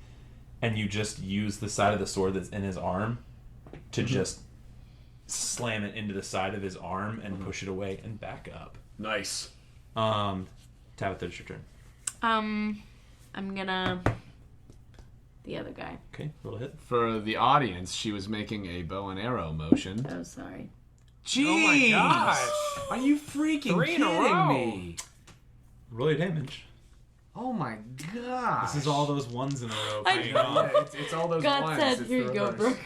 and you just use the side of the sword that's in his arm to just slam it into the side of his arm and push it away and back up. Nice. Tabitha, it's your turn. I'm gonna... The other guy. Okay, roll a hit. For the audience, she was making a bow and arrow motion. Oh, sorry. Jeez! Oh my gosh! Are you freaking 3 in a kidding row. me? Roll your damage. Oh my gosh! This is all those ones in a row. I paying know. off. Yeah, it's all those God ones. said, It's here the you go, reverse. Brooke.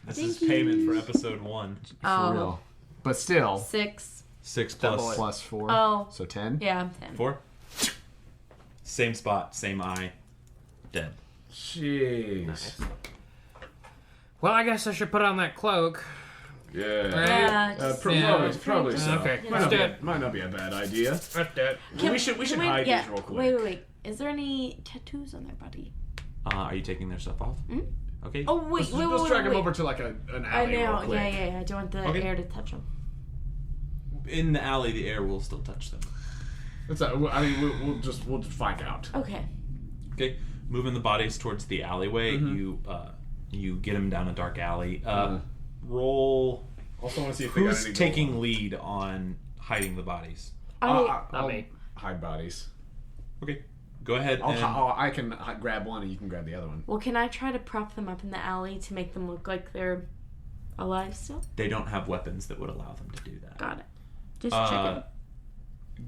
This Thank is you. payment for episode 1. Oh. For real. But still. 6. 6 Plus 4. Oh. So 10? Yeah, I'm 10. 4. Same spot, same eye. Dead. Jeez. Nice. Well, I guess I should put on that cloak. Yeah. just- Probably so. Okay, Yeah. let's do it. Might not be a bad idea. Let's do it. We should hide these real quick. Wait. Is there any tattoos on their body? Are you taking their stuff off? Okay. Oh, wait. Let's drag him over to like an I alley real know. quick. Yeah. I don't want the Okay. air to touch them. In the alley, the air will still touch them. We'll just find out. Okay. Okay. Moving the bodies towards the alleyway, you get them down a dark alley. Roll. Also want to see if they got Who's any taking gold. lead on hiding the bodies? I'll me. hide bodies. Okay. Go ahead. I can grab one and you can grab the other one. Well, can I try to prop them up in the alley to make them look like they're alive still? They don't have weapons that would allow them to do that. Got it. Just checking.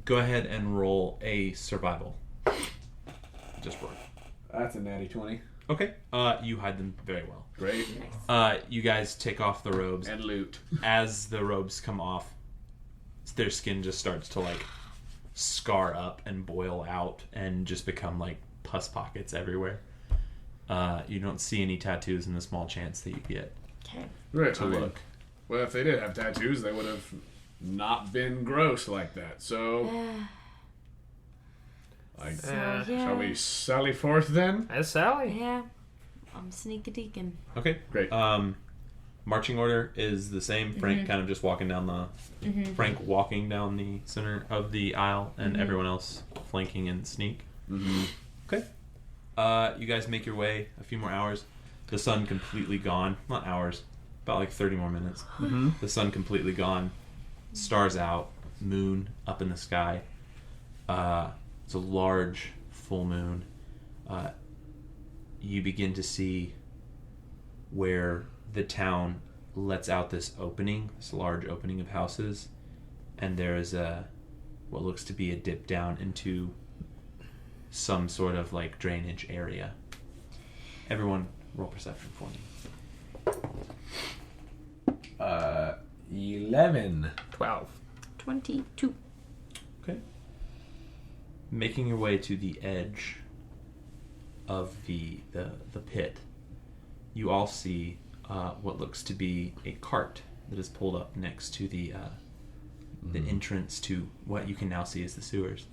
Go ahead and roll a survival. Just roll. That's a natty 20. Okay. You hide them very well. Great. You guys take off the robes. And loot. As the robes come off, their skin just starts to like scar up and boil out and just become like pus pockets everywhere. You don't see any tattoos in the small chance that you get Right. to look. Well, if they did have tattoos, they would have not been gross like that. So I Shall we sally forth then? As Sally. Yeah. I'm sneak-a-deakin'. Okay, great. Marching order is the same. Frank kind of just walking down Frank walking down the center of the aisle, and everyone else flanking and sneak. Okay. You guys make your way a few more hours. The sun completely gone. Not hours. About like 30 more minutes. The sun completely gone. Stars out. Moon up in the sky. It's a large full moon. You begin to see where the town lets out this large opening of houses, and there is what looks to be a dip down into some sort of like drainage area. Everyone roll perception for me. 11. 12. 22. Okay. Making your way to the edge of the pit, you all see what looks to be a cart that is pulled up next to the entrance to what you can now see as the sewers.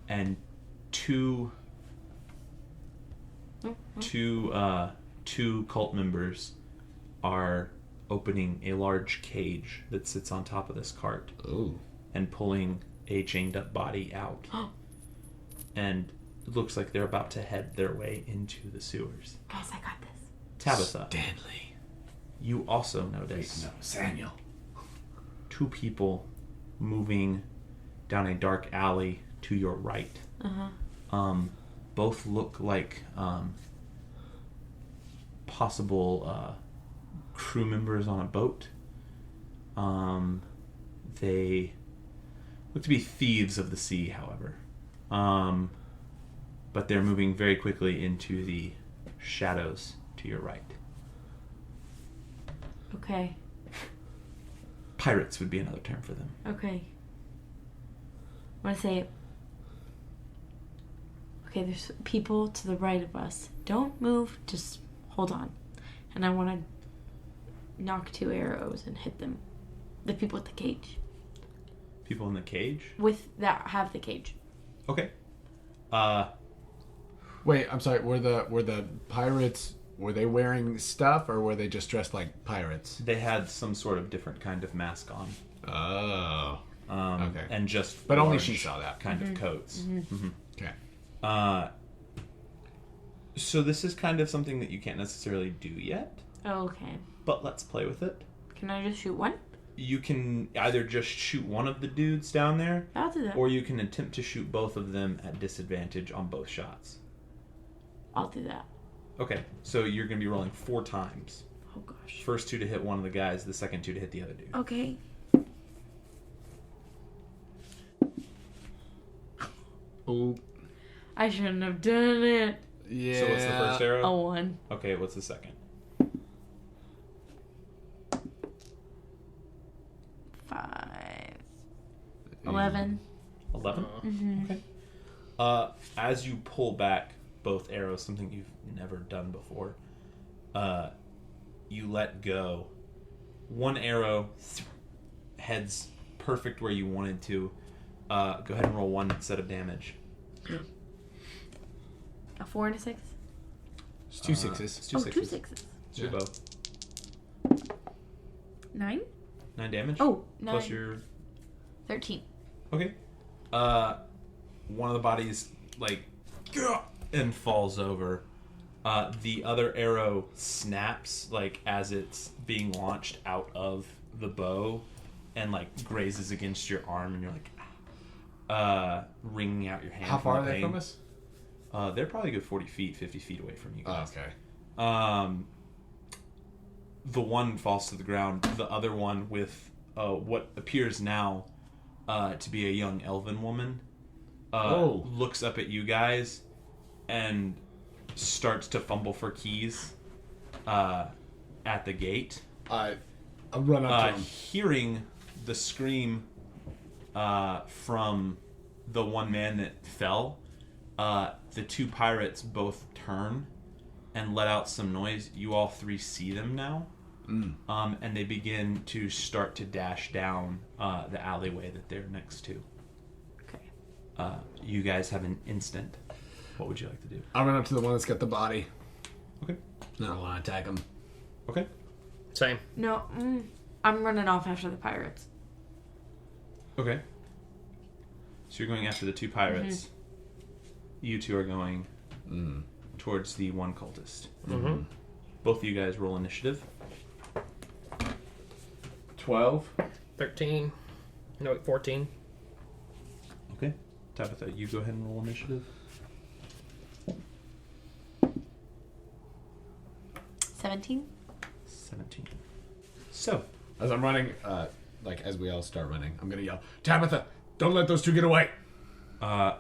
And two cult members are opening a large cage that sits on top of this cart. And pulling a chained up body out. And it looks like they're about to head their way into the sewers. Guys, I got this. Tabitha, Stanley. you also notice Samuel. two people moving down a dark alley to your right. Both look like possible crew members on a boat. They look to be thieves of the sea, however. But they're moving very quickly into the shadows to your right. Okay. Pirates would be another term for them. Okay. I want to say... Okay, there's people to the right of us. Don't move, just hold on. And I want to knock 2 arrows and hit them. The people with the cage. People in the cage? That have the cage. Okay. Wait, I'm sorry. Were the pirates, were they wearing stuff, or were they just dressed like pirates? They had some sort of different kind of mask on. Oh. Okay. And just but only she saw that kind of coats. Okay. So this is kind of something that you can't necessarily do yet. Oh, okay. But let's play with it. Can I just shoot one? You can either just shoot one of the dudes down there, I'll do that. or you can attempt to shoot both of them at disadvantage on both shots. I'll do that. Okay, so you're going to be rolling 4 times. Oh, gosh. First 2 to hit one of the guys, the second 2 to hit the other dude. Okay. Oh. I shouldn't have done it. Yeah. So what's the first arrow? A 1. Okay, what's the second? 5. 11. 11? Okay. As you pull back both arrows, something you've never done before, you let go. One arrow heads perfect where you wanted to. Go ahead and roll 1 set of damage. A 4 and a 6? It's 2 6s. It's 2 2 6s. 6s. It's your bow. 9? 9 damage? Oh, 9. Plus your... 13. Okay. One of the bodies, like, and falls over. The other arrow snaps, like, as it's being launched out of the bow and, like, grazes against your arm, and you're like, wringing out your hand. How far from are the they pain. from us? They're probably a good 40 feet, 50 feet away from you guys. Oh, okay. The one falls to the ground. The other one, with what appears now to be a young elven woman, looks up at you guys and starts to fumble for keys at the gate. I'll run up to him. Hearing the scream from the one man that fell, the 2 pirates both turn and let out some noise. You all 3 see them now. And they begin to start to dash down the alleyway that they're next to. Okay. You guys have an instant. What would you like to do? I'll run up to the one that's got the body. Okay. No, I want to attack him. Okay. Same. No, I'm running off after the pirates. Okay. So you're going after the 2 pirates. Mm-hmm. You 2 are going towards the 1 cultist. Mm-hmm. Both of you guys roll initiative. 12. 13. No, 14. Okay. Tabitha, you go ahead and roll initiative. 17. 17. So, as I'm running, as we all start running, I'm going to yell, Tabitha, don't let those 2 get away. I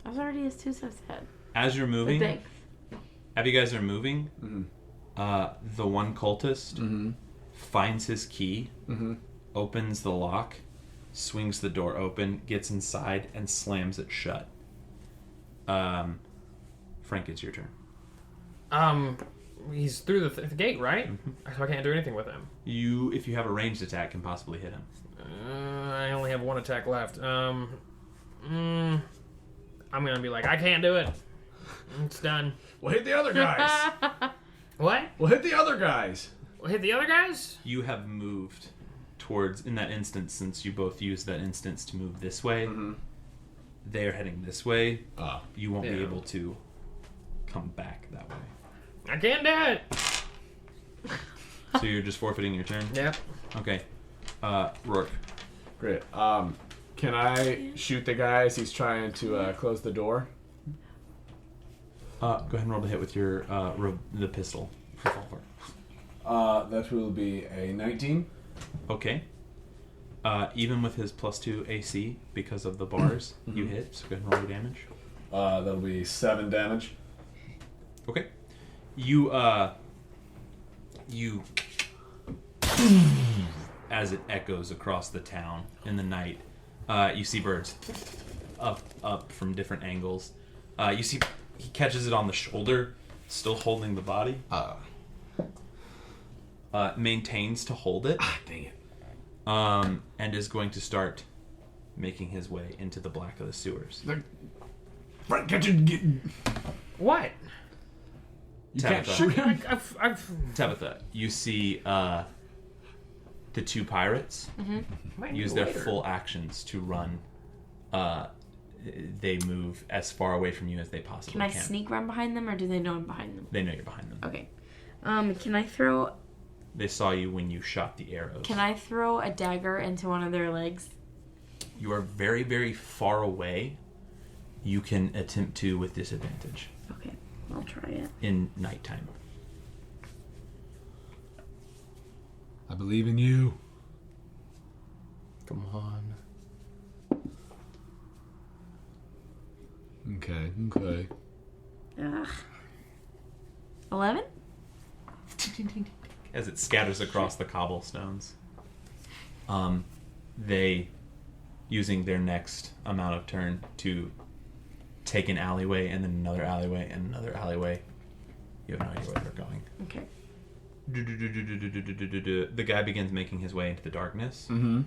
was already as 2 steps ahead. As you're moving, as you guys are moving, the 1 cultist finds his key, opens the lock, swings the door open, gets inside, and slams it shut. Frank, it's your turn. He's through the gate, right? So I can't do anything with him. You, if you have a ranged attack, can possibly hit him. I only have 1 attack left. I'm gonna be like, I can't do it. It's done. We'll hit the other guys. What? We'll hit the other guys. We'll hit the other guys? You have moved towards, in that instance, since you both used that instance to move this way, they're heading this way. You won't be able to come back that way. I can't do it. So you're just forfeiting your turn? Yep. Okay. Roarke. Great. Can I shoot the guy as he's trying to close the door? Go ahead and roll to hit with your the pistol revolver. That will be a 19. Okay. Even with his +2 AC because of the bars, you hit. So go ahead and roll your damage. That'll be 7 damage. Okay. You as it echoes across the town in the night, you see birds up from different angles. You see he catches it on the shoulder, still holding the body. Maintains to hold it. Dang it. And is going to start making his way into the black of the sewers. What? You can't shoot him? Tabitha, you see the 2 pirates use their full actions to run. They move as far away from you as they possibly can. Can I sneak run behind them, or do they know I'm behind them? They know you're behind them. Okay. Can I throw... They saw you when you shot the arrows. Can I throw a dagger into one of their legs? You are very, very far away. You can attempt to with disadvantage. Okay, I'll try it. In nighttime. I believe in you. Come on. Okay. Ugh. 11? As it scatters across the cobblestones. They, using their next amount of turn to take an alleyway and then another alleyway and another alleyway. You have no idea where they're going. Okay. The guy begins making his way into the darkness. Mm-hmm.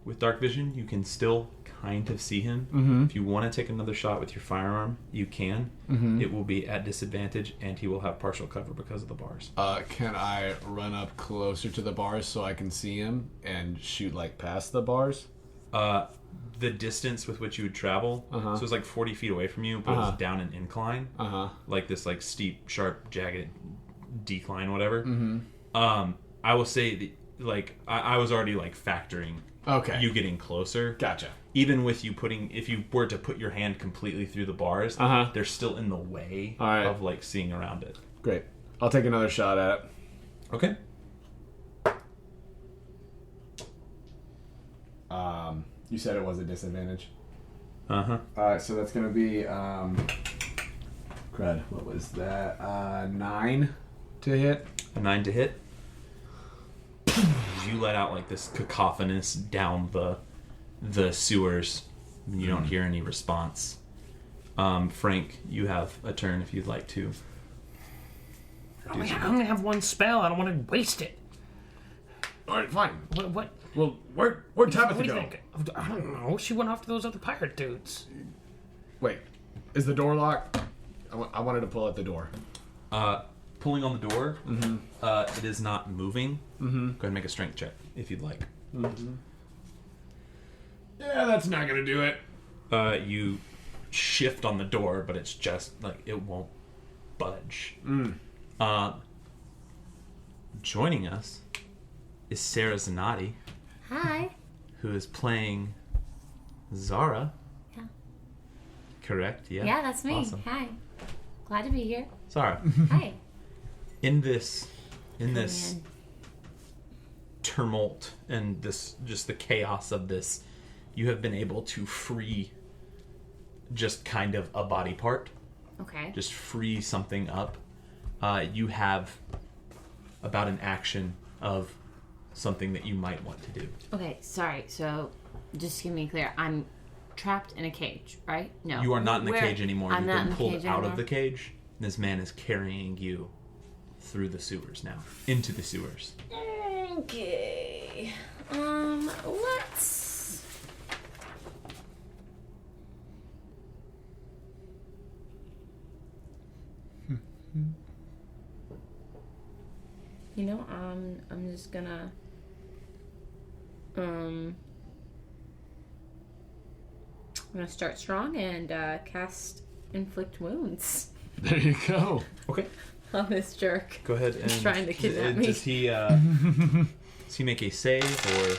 With dark vision, you can still kind of see him. Mm-hmm. If you want to take another shot with your firearm, you can. Mm-hmm. It will be at disadvantage, and he will have partial cover because of the bars. Can I run up closer to the bars so I can see him and shoot past the bars? The distance with which you would travel, so it's 40 feet away from you, but it's down an incline, like this steep, sharp, jagged decline, whatever. Mm-hmm. I will say that, I was already factoring you getting closer. Gotcha. Even with you if you were to put your hand completely through the bars, they're still in the way of seeing around it. Great. I'll take another shot at it. Okay. You said it was a disadvantage. Uh-huh. So that's gonna be crud. What was that? 9 to hit. A 9 to hit. You let out this cacophonous down the sewers. You don't hear any response. Frank, you have a turn if you'd like to. I only have 1 spell. I don't want to waste it. All right, fine. What? Well, where'd Tabitha What do you go? think? I don't know. She went off to those other pirate dudes. Wait, is the door locked? I wanted to pull at the door. Pulling on the door. Mm-hmm. It is not moving. Mm-hmm. Go ahead and make a strength check if you'd like. Mm-hmm. Yeah, that's not gonna do it. You shift on the door, but it's just like it won't budge. Joining us is Sarah Zanotti. Hi. Who is playing Zara. Yeah. Correct, yeah? Yeah, that's me. Awesome. Hi. Glad to be here. Zara. Hi. In this tumult and this just the chaos of this, you have been able to free just kind of a body part. Okay. Just free something up. You have about an action of something that you might want to do. Okay, sorry. So, just to get me clear, I'm trapped in a cage, right? No. You are not in the cage anymore. I'm You've not been in the pulled cage out anymore. of the cage. This man is carrying you through the sewers now. Into the sewers. Okay. Let's... You know, I'm just gonna... I'm gonna start strong and cast Inflict Wounds There you go. Okay. on this jerk. Go ahead and... He's trying to kidnap me. Does he make a save or...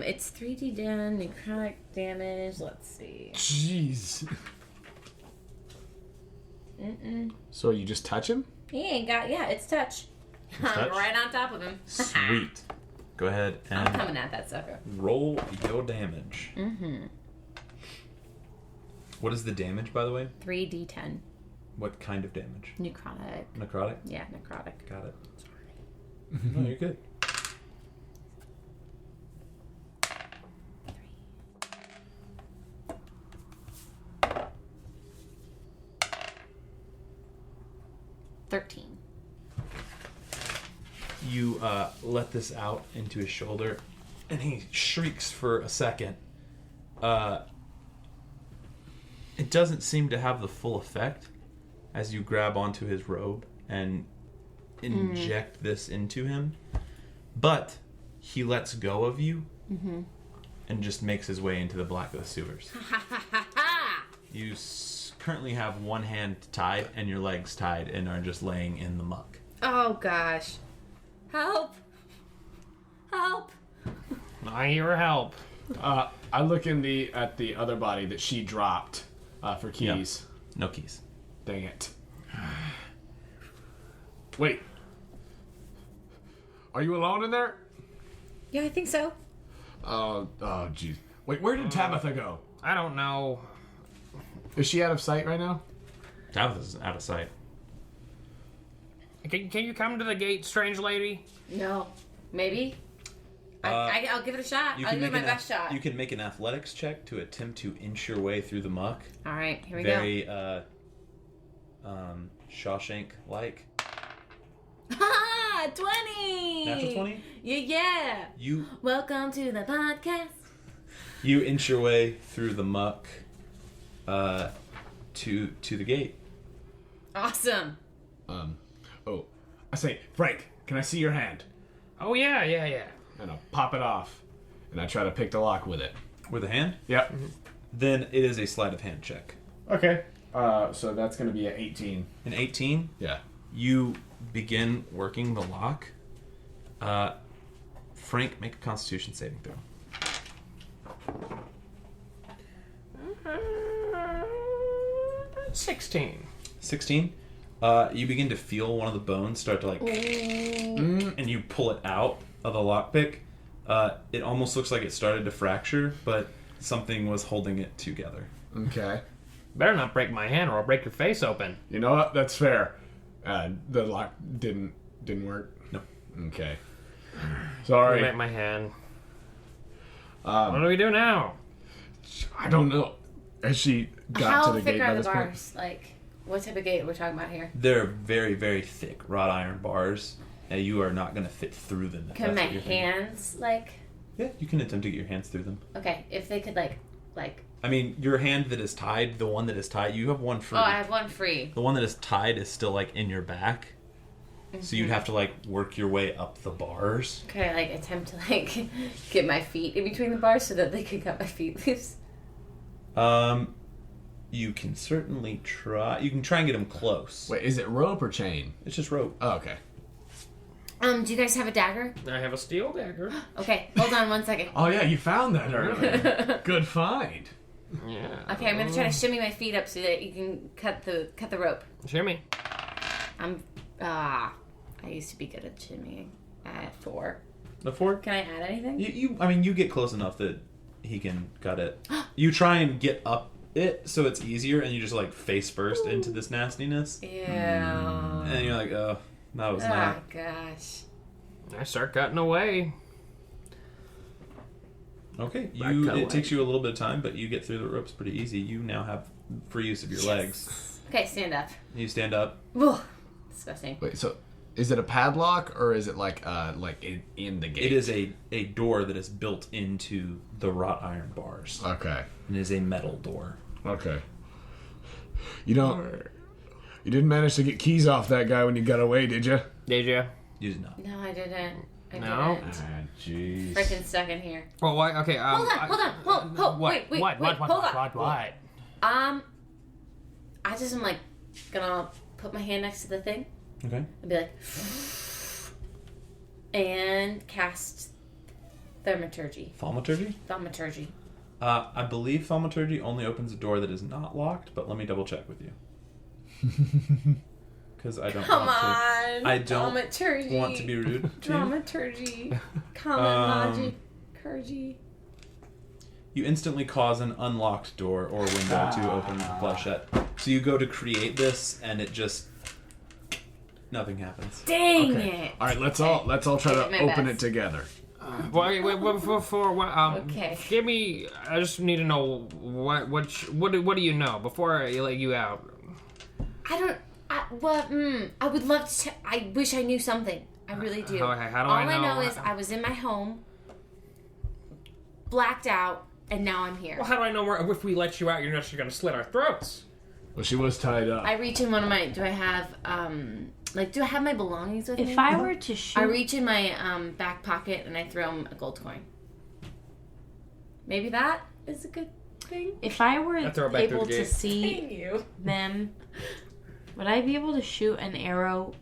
It's 3d necrotic damage. Let's see. Jeez. So you just touch him? He ain't got... Yeah, it's touch. I'm touch? right on top of him. Sweet. Go ahead and... I'm coming at that sucker. Roll your damage. Mm-hmm. What is the damage, by the way? 3d10. What kind of damage? Necrotic. Necrotic? Yeah, necrotic. Got it. Sorry. No, you're good. You let this out into his shoulder, and he shrieks for a second. It doesn't seem to have the full effect as you grab onto his robe and inject this into him. But he lets go of you and just makes his way into the black of the sewers. You currently have one hand tied and your legs tied and are just laying in the muck. Oh, gosh. Help! Help! I hear help. I look at the other body that she dropped for keys. Yep. No keys. Dang it. Wait. Are you alone in there? Yeah, I think so. Oh, jeez. Wait, where did Tabitha go? I don't know. Is she out of sight right now? Tabitha's out of sight. Can you come to the gate, strange lady? No. Maybe? I'll give it a shot. I'll give it my best shot. You can make an athletics check to attempt to inch your way through the muck. All right, here we Very, Shawshank-like. Ha! 20! Natural 20? Yeah. You Welcome to the podcast. You inch your way through the muck to the gate. Awesome. Oh, I say, Frank, can I see your hand? Oh, yeah. And I'll pop it off, and I try to pick the lock with it. With a hand? Yep. Mm-hmm. Then it is a sleight of hand check. Okay. So that's going to be an 18. An 18? Yeah. You begin working the lock. Frank, make a Constitution saving throw. 16. 16? You begin to feel one of the bones start to and you pull it out of the lockpick. It almost looks like it started to fracture, but something was holding it together. Okay. Better not break my hand or I'll break your face open. You know what? That's fair. The lock didn't work. No. Okay. Sorry. Break my hand. What do we do now? I don't know. Has she got to the gate by this point? How thick are the bars? Like, what type of gate are we talking about here? They're very, very thick wrought iron bars, and you are not going to fit through them. Can my hands, like... Yeah, you can attempt to get your hands through them. Okay, if they could, like I mean, your hand that is tied, the one that is tied, you have one free. Oh, I have one free. The one that is tied is still, like, in your back. Mm-hmm. So you'd have to, like, work your way up the bars. Could I, like, attempt to, like, get my feet in between the bars so that they could cut my feet loose? You can certainly try. You can try and get them close. Wait, is it rope or chain? It's just rope. Oh, okay. Do you guys have a dagger? I have a steel dagger. Okay, hold on 1 second. Oh, yeah, you found that earlier. Good find. Yeah. Okay, I'm gonna try to shimmy my feet up so that you can cut the rope. Shimmy. I used to be good at shimmying. At 4. The 4? Can I add anything? I mean, you get close enough that he can cut it. You try and get up it so it's easier, and you just, like, face first into this nastiness. Yeah. And you're like, oh, that was not. Oh, gosh. I start cutting away. Okay, it takes you a little bit of time, but you get through the ropes pretty easy. You now have free use of your legs. Okay, stand up. You stand up. Ugh, disgusting. Wait, so is it a padlock or is it like in the gate? It is a door that is built into the wrought iron bars. Okay. And it is a metal door. Okay. You didn't manage to get keys off that guy when you got away, did you? Did you? You did not. No, I didn't. No? Jeez. Freaking stuck in here. Well, why? Okay. Hold on. Wait. What? Hold on. What? I just am like gonna put my hand next to the thing. Okay. And be like, and cast thaumaturgy. Thaumaturgy? I believe thaumaturgy only opens a door that is not locked, but let me double check with you. Because I don't want to be rude. Dramaturgy. Common logic. You instantly cause an unlocked door or window to open flush shut. So you go to create this, and it just nothing happens. Dang it! All right, let's all try to open it together. Wait, before okay. Give me. I just need to know what do you know before I let you out. I would love to. I wish I knew something. I really do. How do I know? All I know is I was in my home, blacked out, and now I'm here. Well, how do I know if we let you out, you're not just going to slit our throats? Well, she was tied up. I reach in one of my. Do I have do I have my belongings with me? If I were to shoot, I reach in my back pocket and I throw him a gold coin. Maybe that is a good thing. If I were able to see them, would I be able to shoot an arrow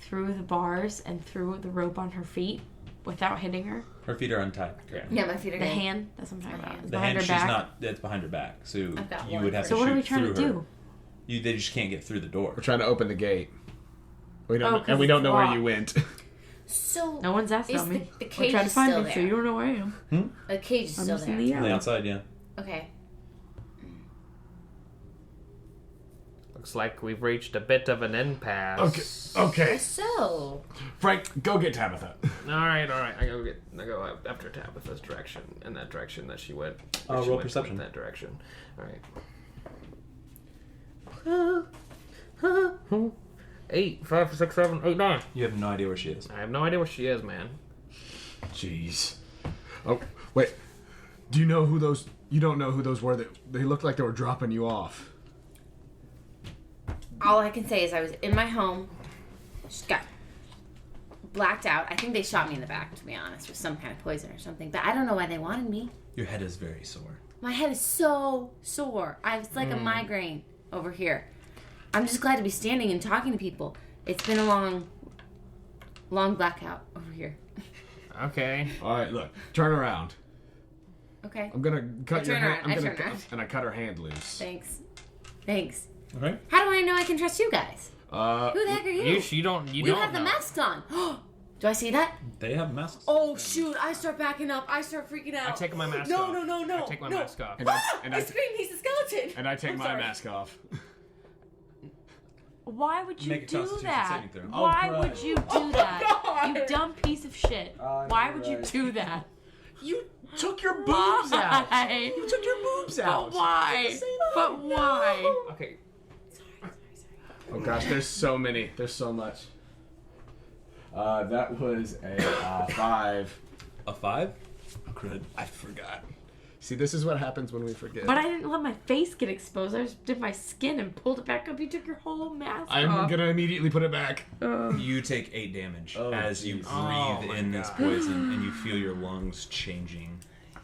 through the bars and through the rope on her feet without hitting her? Her feet are untied. Yeah, my feet are the hand. That's what I'm talking about. It's the hand, she's not. It's behind her back, so you would have to shoot through her. So what are we trying to do? They just can't get through the door. We're trying to open the gate. We don't know where you went. So no one's asked about me. The cage trying is to find still me, there. so you don't know where I am. The cage is still there. On the outside, yeah. Okay. Looks like we've reached a bit of an impasse. Okay. So, Frank, go get Tabitha. All right. I go after Tabitha's direction, in that direction that she went. Roll perception. In that direction. All right. 8, 5, 6, 7, 8, 9. You have no idea where she is. I have no idea where she is, man. Jeez. Oh, wait. Do you know who those? You don't know who those were? They looked like they were dropping you off. all I can say is I was in my home, just got blacked out. I think they shot me in the back, to be honest, with some kind of poison or something. But I don't know why they wanted me. Your head is very sore. My head is so sore. It's like a migraine over here. I'm just glad to be standing and talking to people. It's been a long blackout over here. Okay. All right, look. Turn around. Okay. I'm gonna cut your hand. And I cut her hand loose. Thanks. Okay. How do I know I can trust you guys? Who the heck are you? You don't. We have the masks on. Do I see that? They have masks. Oh shoot! I start backing up. I start freaking out. I take my mask no, off. No. I take my mask off. I scream, he's a skeleton. And I take my mask off. Why would you Make a do Constitution that? saving throw. Why would you do that? God. You dumb piece of shit. Why would you do that? You took your boobs out. Why? You took your boobs out. But why? But why? Okay. Oh gosh, there's so many. There's so much. That was a 5. A 5? Oh, crud. I forgot. See, this is what happens when we forget. But I didn't let my face get exposed. I just did my skin and pulled it back up. You took your whole mask I'm off. gonna immediately put it back. You take 8 damage as you breathe in this poison, and you feel your lungs changing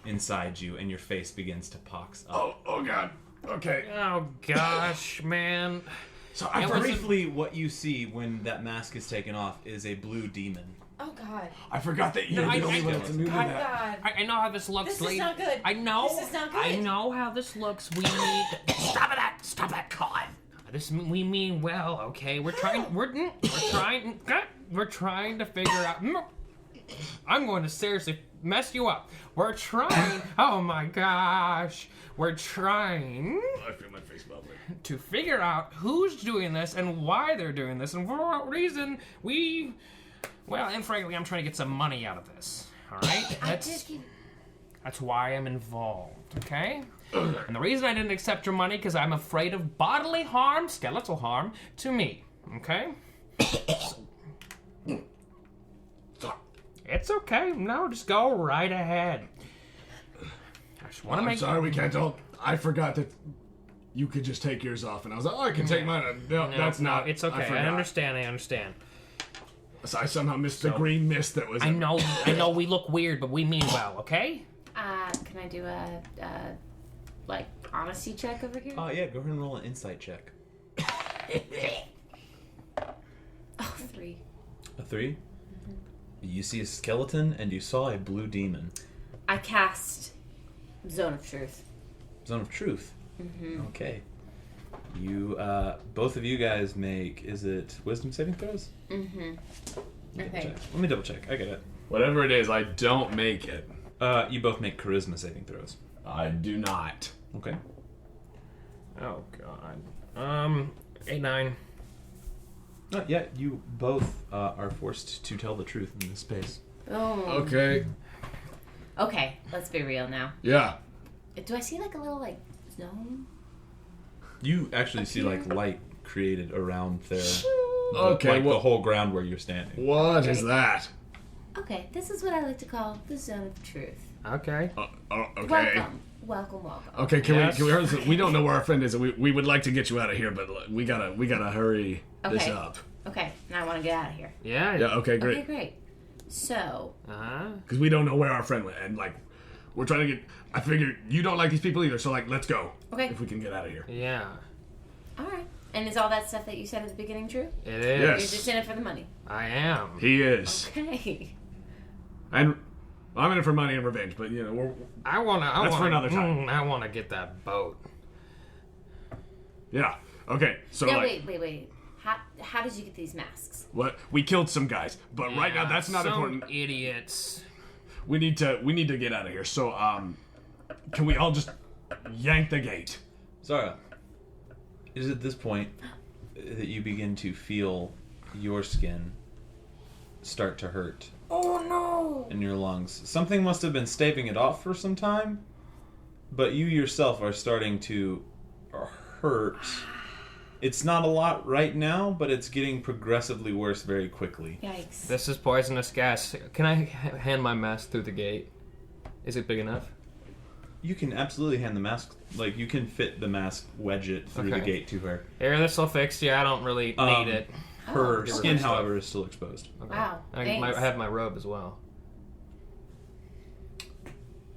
inside you, and your face begins to pox up. Oh God. Okay. Oh gosh, man. So briefly, what you see when that mask is taken off is a blue demon. Oh God. I forgot that you're the only one that's immune to that. I know how this looks. This is not good. I know. This is not good. I know how this looks. We need. Stop that, God. We mean well, okay? We're trying to figure out. I'm going to seriously mess you up. We're trying. Oh my gosh. We're trying. I feel my face bubbling. To figure out who's doing this and why they're doing this and for what reason we. Well, and frankly, I'm trying to get some money out of this. All right? That's why I'm involved, okay? And the reason I didn't accept your money because I'm afraid of bodily harm, skeletal harm, to me, okay? It's okay. No, just go right ahead. I just want to make. I'm sorry, we can't all. I forgot that you could just take yours off, and I was like, oh, I can take mine. No, that's not. It's okay. I understand. So I somehow missed the green mist that was. I know. We look weird, but we mean well. Okay. Can I do a honesty check over here? Oh yeah, go ahead and roll an insight check. 3. A 3? Mm-hmm. You see a skeleton, and you saw a blue demon. I cast Zone of Truth. Zone of Truth. Mm-hmm. Okay. You, both of you guys make, is it wisdom saving throws? Mm-hmm. Let me double check. I get it. Whatever it is, I don't make it. You both make charisma saving throws. I do not. Okay. Oh God. 8, 9. Yeah, you both are forced to tell the truth in this space. Oh. Okay. Okay, let's be real now. Yeah. Do I see like a little zone? You actually see light created around there. Okay, the whole ground where you're standing. What is that? Okay, this is what I like to call the Zone of Truth. Okay. Okay. Welcome. Okay, can we we don't know where our friend is. We would like to get you out of here, but we gotta hurry this up. Okay, now I want to get out of here. Yeah. Yeah. Okay. Great. Okay, great. So. Because we don't know where our friend went, and we're trying to get. I figured you don't like these people either, so let's go. Okay. If we can get out of here. Yeah. All right. And is all that stuff that you said at the beginning true? It is. Yes. You're just in it for the money. I am. He is. Okay. And I'm in it for money and revenge, but that's for another time. I want to get that boat. Yeah. Okay. So no, wait. How did you get these masks? What? We killed some guys, but right now that's not important. Idiots. We need to get out of here. So can we all just yank the gate? Zara, it is at this point that you begin to feel your skin start to hurt. Oh no! In your lungs. Something must have been staving it off for some time, but you yourself are starting to hurt. It's not a lot right now, but it's getting progressively worse very quickly. Yikes. This is poisonous gas. Can I hand my mask through the gate? Is it big enough? You can absolutely hand the mask, you can fit the mask, wedge it through the gate to her. Here, this'll fix you. I don't really need it. Her skin, however, is still exposed. Okay. Wow, I have my robe as well.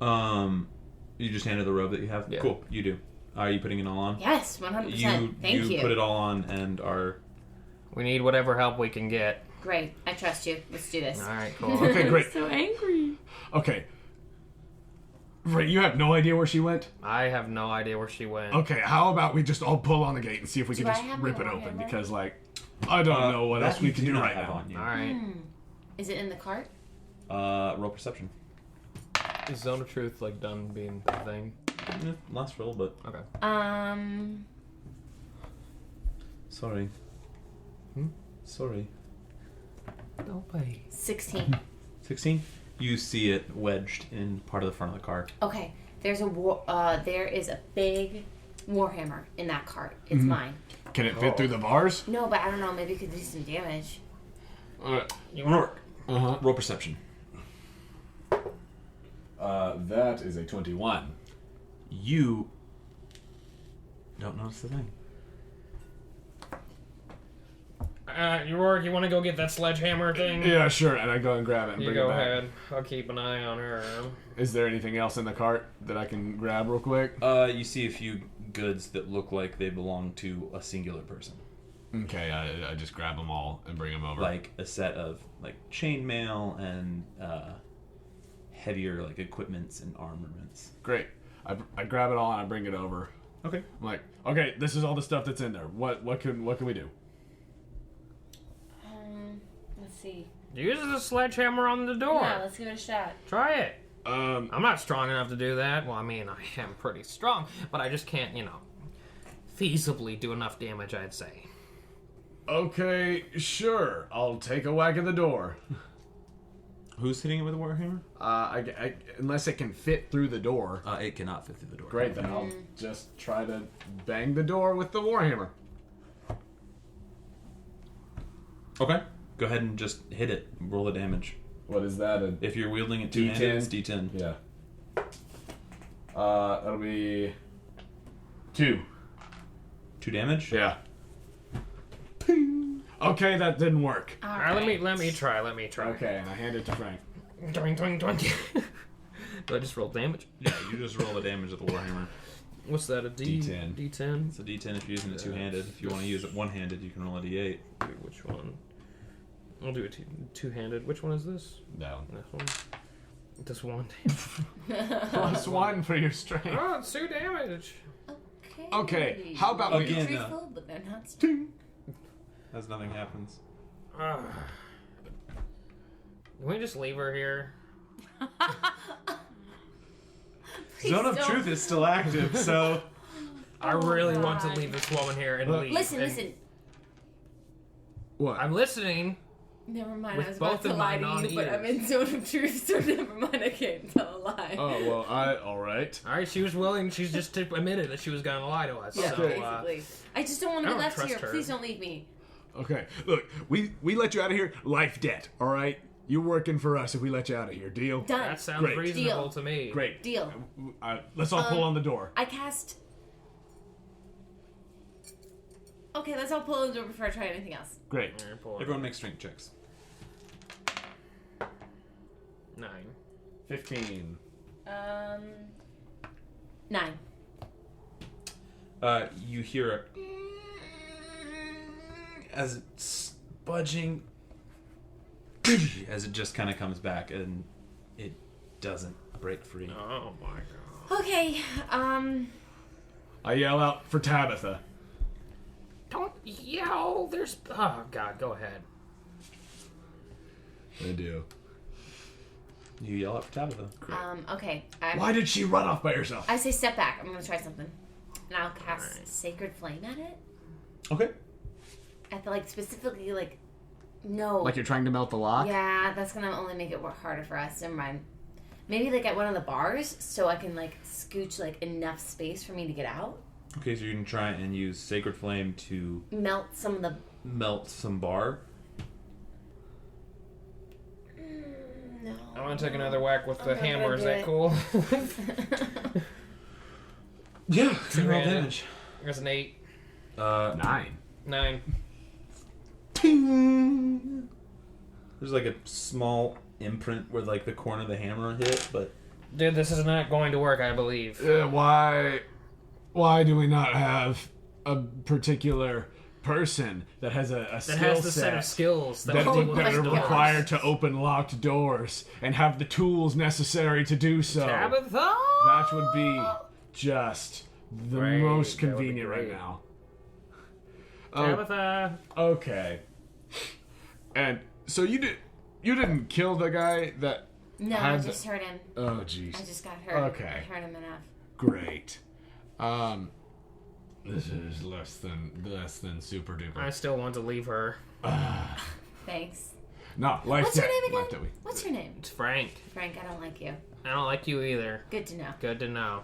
You just handed the robe that you have? Yeah. Cool, you do. Are you putting it all on? Yes, 100%. Thank you. You put it all on and are... We need whatever help we can get. Great, I trust you. Let's do this. All right, cool. Okay, great. I'm so angry. Okay. Right, you have no idea where she went? I have no idea where she went. Okay, how about we just all pull on the gate and see if we can just rip it open? Because, I don't know what else we can do right now. All right. Is it in the cart? Roll perception. Is Zone of Truth, done being the thing? Last roll, but... Okay. Sorry. Sorry. No way. 16. 16? You see it wedged in part of the front of the cart. Okay. There is a big warhammer in that cart. It's mine. Can it fit through the bars? No, but I don't know. Maybe it could do some damage. Roarke. Roll perception. That is a 21. You don't notice the thing. Roarke, you want to go get that sledgehammer thing? Yeah, sure. And I go and grab it and You bring go it back. ahead. I'll keep an eye on her. Is there anything else in the cart that I can grab real quick? You see a few goods that look like they belong to a singular person. Okay, I just grab them all and bring them over. Like a set of like chainmail and heavier like equipments and armaments. Great. I grab it all and I bring it over. Okay. I'm like, okay, this is all the stuff that's in there. What can we do? Let's see. Use the sledgehammer on the door. Yeah, let's give it a shot. Try it. I'm not strong enough to do that. Well, I mean, I am pretty strong, but I just can't, feasibly do enough damage, I'd say. Okay, sure. I'll take a whack at the door. Who's hitting it with a warhammer? Unless it can fit through the door. It cannot fit through the door. Great, then I'll just try to bang the door with the warhammer. Okay. Go ahead and just hit it. Roll the damage. What is that? If you're wielding it two-handed, it's D10. Yeah. That'll be 2. 2 damage? Yeah. Ping. Okay, that didn't work. All right, let me try. Okay, and I hand it to Frank. Doing. Do I just roll damage? Yeah, you just roll the damage of the warhammer. What's that? A D10. D10. It's a D10 if you're using it two-handed. If you want to use it one-handed, you can roll a D8. Which one? I'll do it two-handed. Which one is this? That one. This one. This one. +1 for your strength. Oh, it's 2 damage. Okay, how about again? Truthful, but they're not. As nothing happens. Can we just leave her here? Zone of Truth is still active, so I really want to leave this woman here and leave. Listen. What? I'm listening. Never mind, With I was about both to of lie my to you, but I'm non-ears. in zone of truth, so never mind, I can't tell a lie. Oh, well, all right. All right, she was willing. She's just admitted that she was going to lie to us. Yeah, so, basically. I just don't want to I be don't left trust here. her. Please don't leave me. Okay, look, we let you out of here, life debt, all right? You're working for us if we let you out of here. Deal? Done. that sounds Great. reasonable Deal. to me. Great. Deal. Let's all pull on the door. I cast... Okay, let's all pull on the door before I try anything else. Great. All right, pull it. everyone make strength checks. 9. 15. 9. You hear a as it's budging as it just kind of comes back and it doesn't break free. Oh my god. Okay, I yell out for Tabitha. Don't yell. There's. Oh god, go ahead. I do. You yell out for Tabitha. okay. Why did she run off by herself? I say step back. I'm gonna try something. And I'll cast Sacred Flame at it. Okay. At the, specifically, no. Like you're trying to melt the lock? Yeah, that's gonna only make it work harder for us. Never mind. Maybe, at one of the bars, so I can, scooch, enough space for me to get out. Okay, so you can try and use Sacred Flame to Melt some of the... melt some bar. No. I want to take another whack with the I'm not hammer. Is gonna that do cool? Yeah, roll Two-handed. damage. There's an 8. 9. 9. Ting! There's a small imprint where the corner of the hammer hit, but Dude, this is not going to work, I believe. Why do we not have a particular person that has a That skill has the set set of skills that, that would are doors. required to open locked doors and have the tools necessary to do so? Tabitha? That would be just the Great, most that would be convenient right great. now. Tabitha. Okay. And so you didn't kill the guy that No, I had just hurt him. Oh jeez. I just got hurt. Okay. I hurt him enough. Great. This is less than super duper. I still want to leave her. Thanks. No, life What's your debt. name Life again? debt. What's your name? It's Frank. Frank, I don't like you. I don't like you either. Good to know. Good to know.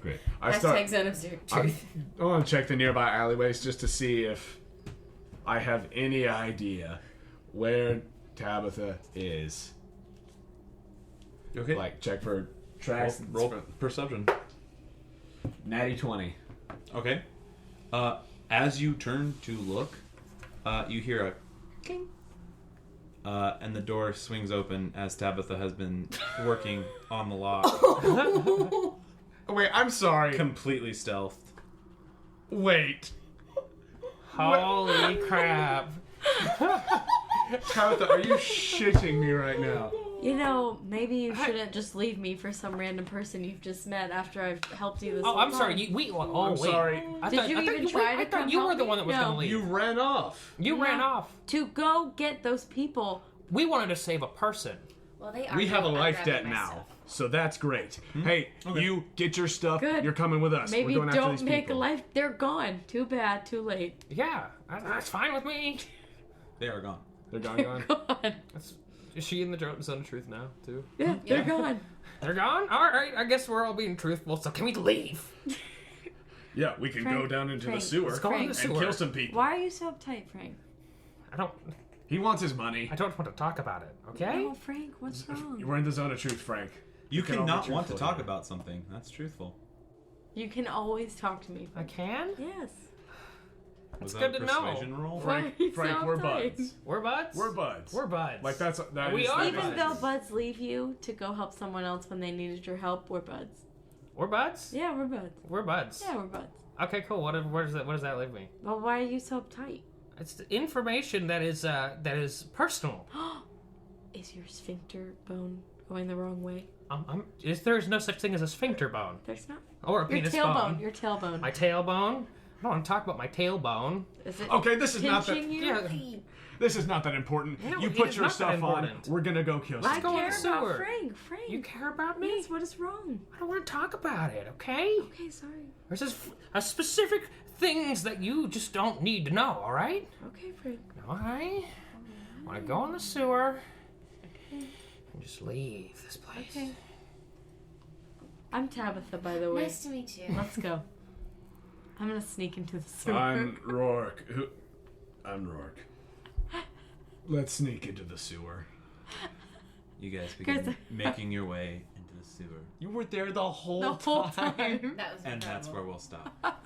Great. Hashtag Zone of Truth. I want to check the nearby alleyways just to see if I have any idea where Tabitha is. okay. Check for tracks. Roll perception. Natty 20. Okay. As you turn to look, you hear a king. And the door swings open as Tabitha has been working on the lock. Wait, I'm sorry. Completely stealthed. Wait. Holy crap. Tabitha, are you shitting me right now? You know, maybe you shouldn't just leave me for some random person you've just met after I've helped you this whole I'm time. sorry. I'm sorry. Did you even try to I thought come you were help the me? one that was No. going to leave. You ran off. You ran off. To go get those people. We wanted to save a person. Well, they are. We have a I'm life grabbing debt my now, stuff. so that's great. Hey, you get your stuff. Good. You're coming with us. Maybe We're going after don't these make a people. life. They're gone. Too bad. Too late. Yeah, that's fine with me. They are gone. They're gone. Gone. Is she in the zone of truth now, too? Yeah, they're gone. They're gone? All right, I guess we're all being truthful, so can we leave? Yeah, we can Frank, go down into Frank, the sewer Let's go in the and sewer. kill some people. Why are you so uptight, Frank? He wants his money. I don't want to talk about it, okay? No, Frank, what's wrong? We're in the zone of truth, Frank. You can all be cannot want to truthful talk here. about something. That's truthful. You can always talk to me. I can? Yes. Was That's that good a to know. persuasion roll? Frank, Why are you Frank, so we're uptight? buds. We're buds? We're buds. We're buds. Like that We is. are Even buds. though buds leave you to go help someone else when they needed your help, we're buds. We're buds? Yeah, we're buds. We're buds. Yeah, we're buds. Okay, cool. What does that leave me? Well, why are you so uptight? It's the information that is personal. Is your sphincter bone going the wrong way? There's no such thing as a sphincter bone. There's not. Or a Your penis tailbone. bone. Your tailbone. My tailbone? I don't want to talk about my tailbone. Is it Okay, this is not that. pinching you? Yeah. This is not that important. No, You it put is your not that stuff on. important. We're gonna go kill I some. go in care the about sewer. Frank. Frank. You care about me? Yes, what is wrong? I don't want to talk about it, okay? Okay, sorry. There's a specific things that you just don't need to know, all right? Okay, Frank. I want to go in the sewer and just leave this place. Okay. I'm Tabitha, by the way. Nice to meet you. Let's go. I'm gonna sneak into the sewer. I'm Roarke. I'm Roarke. Let's sneak into the sewer. You guys begin making your way into the sewer. You were there the whole the whole time. That was And incredible. that's where we'll stop.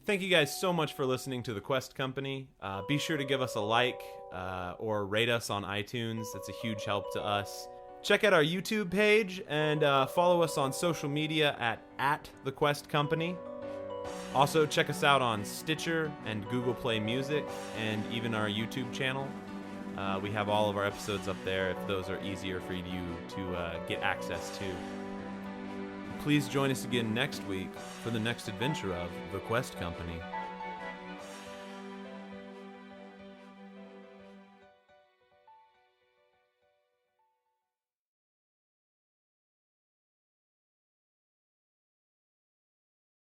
Thank you guys so much for listening to The Quest Company. Be sure to give us a like or rate us on iTunes. It's a huge help to us. Check out our YouTube page and follow us on social media at The Quest Company. Also, check us out on Stitcher and Google Play Music and even our YouTube channel. We have all of our episodes up there if those are easier for you to get access to. Please join us again next week for the next adventure of The Quest Company.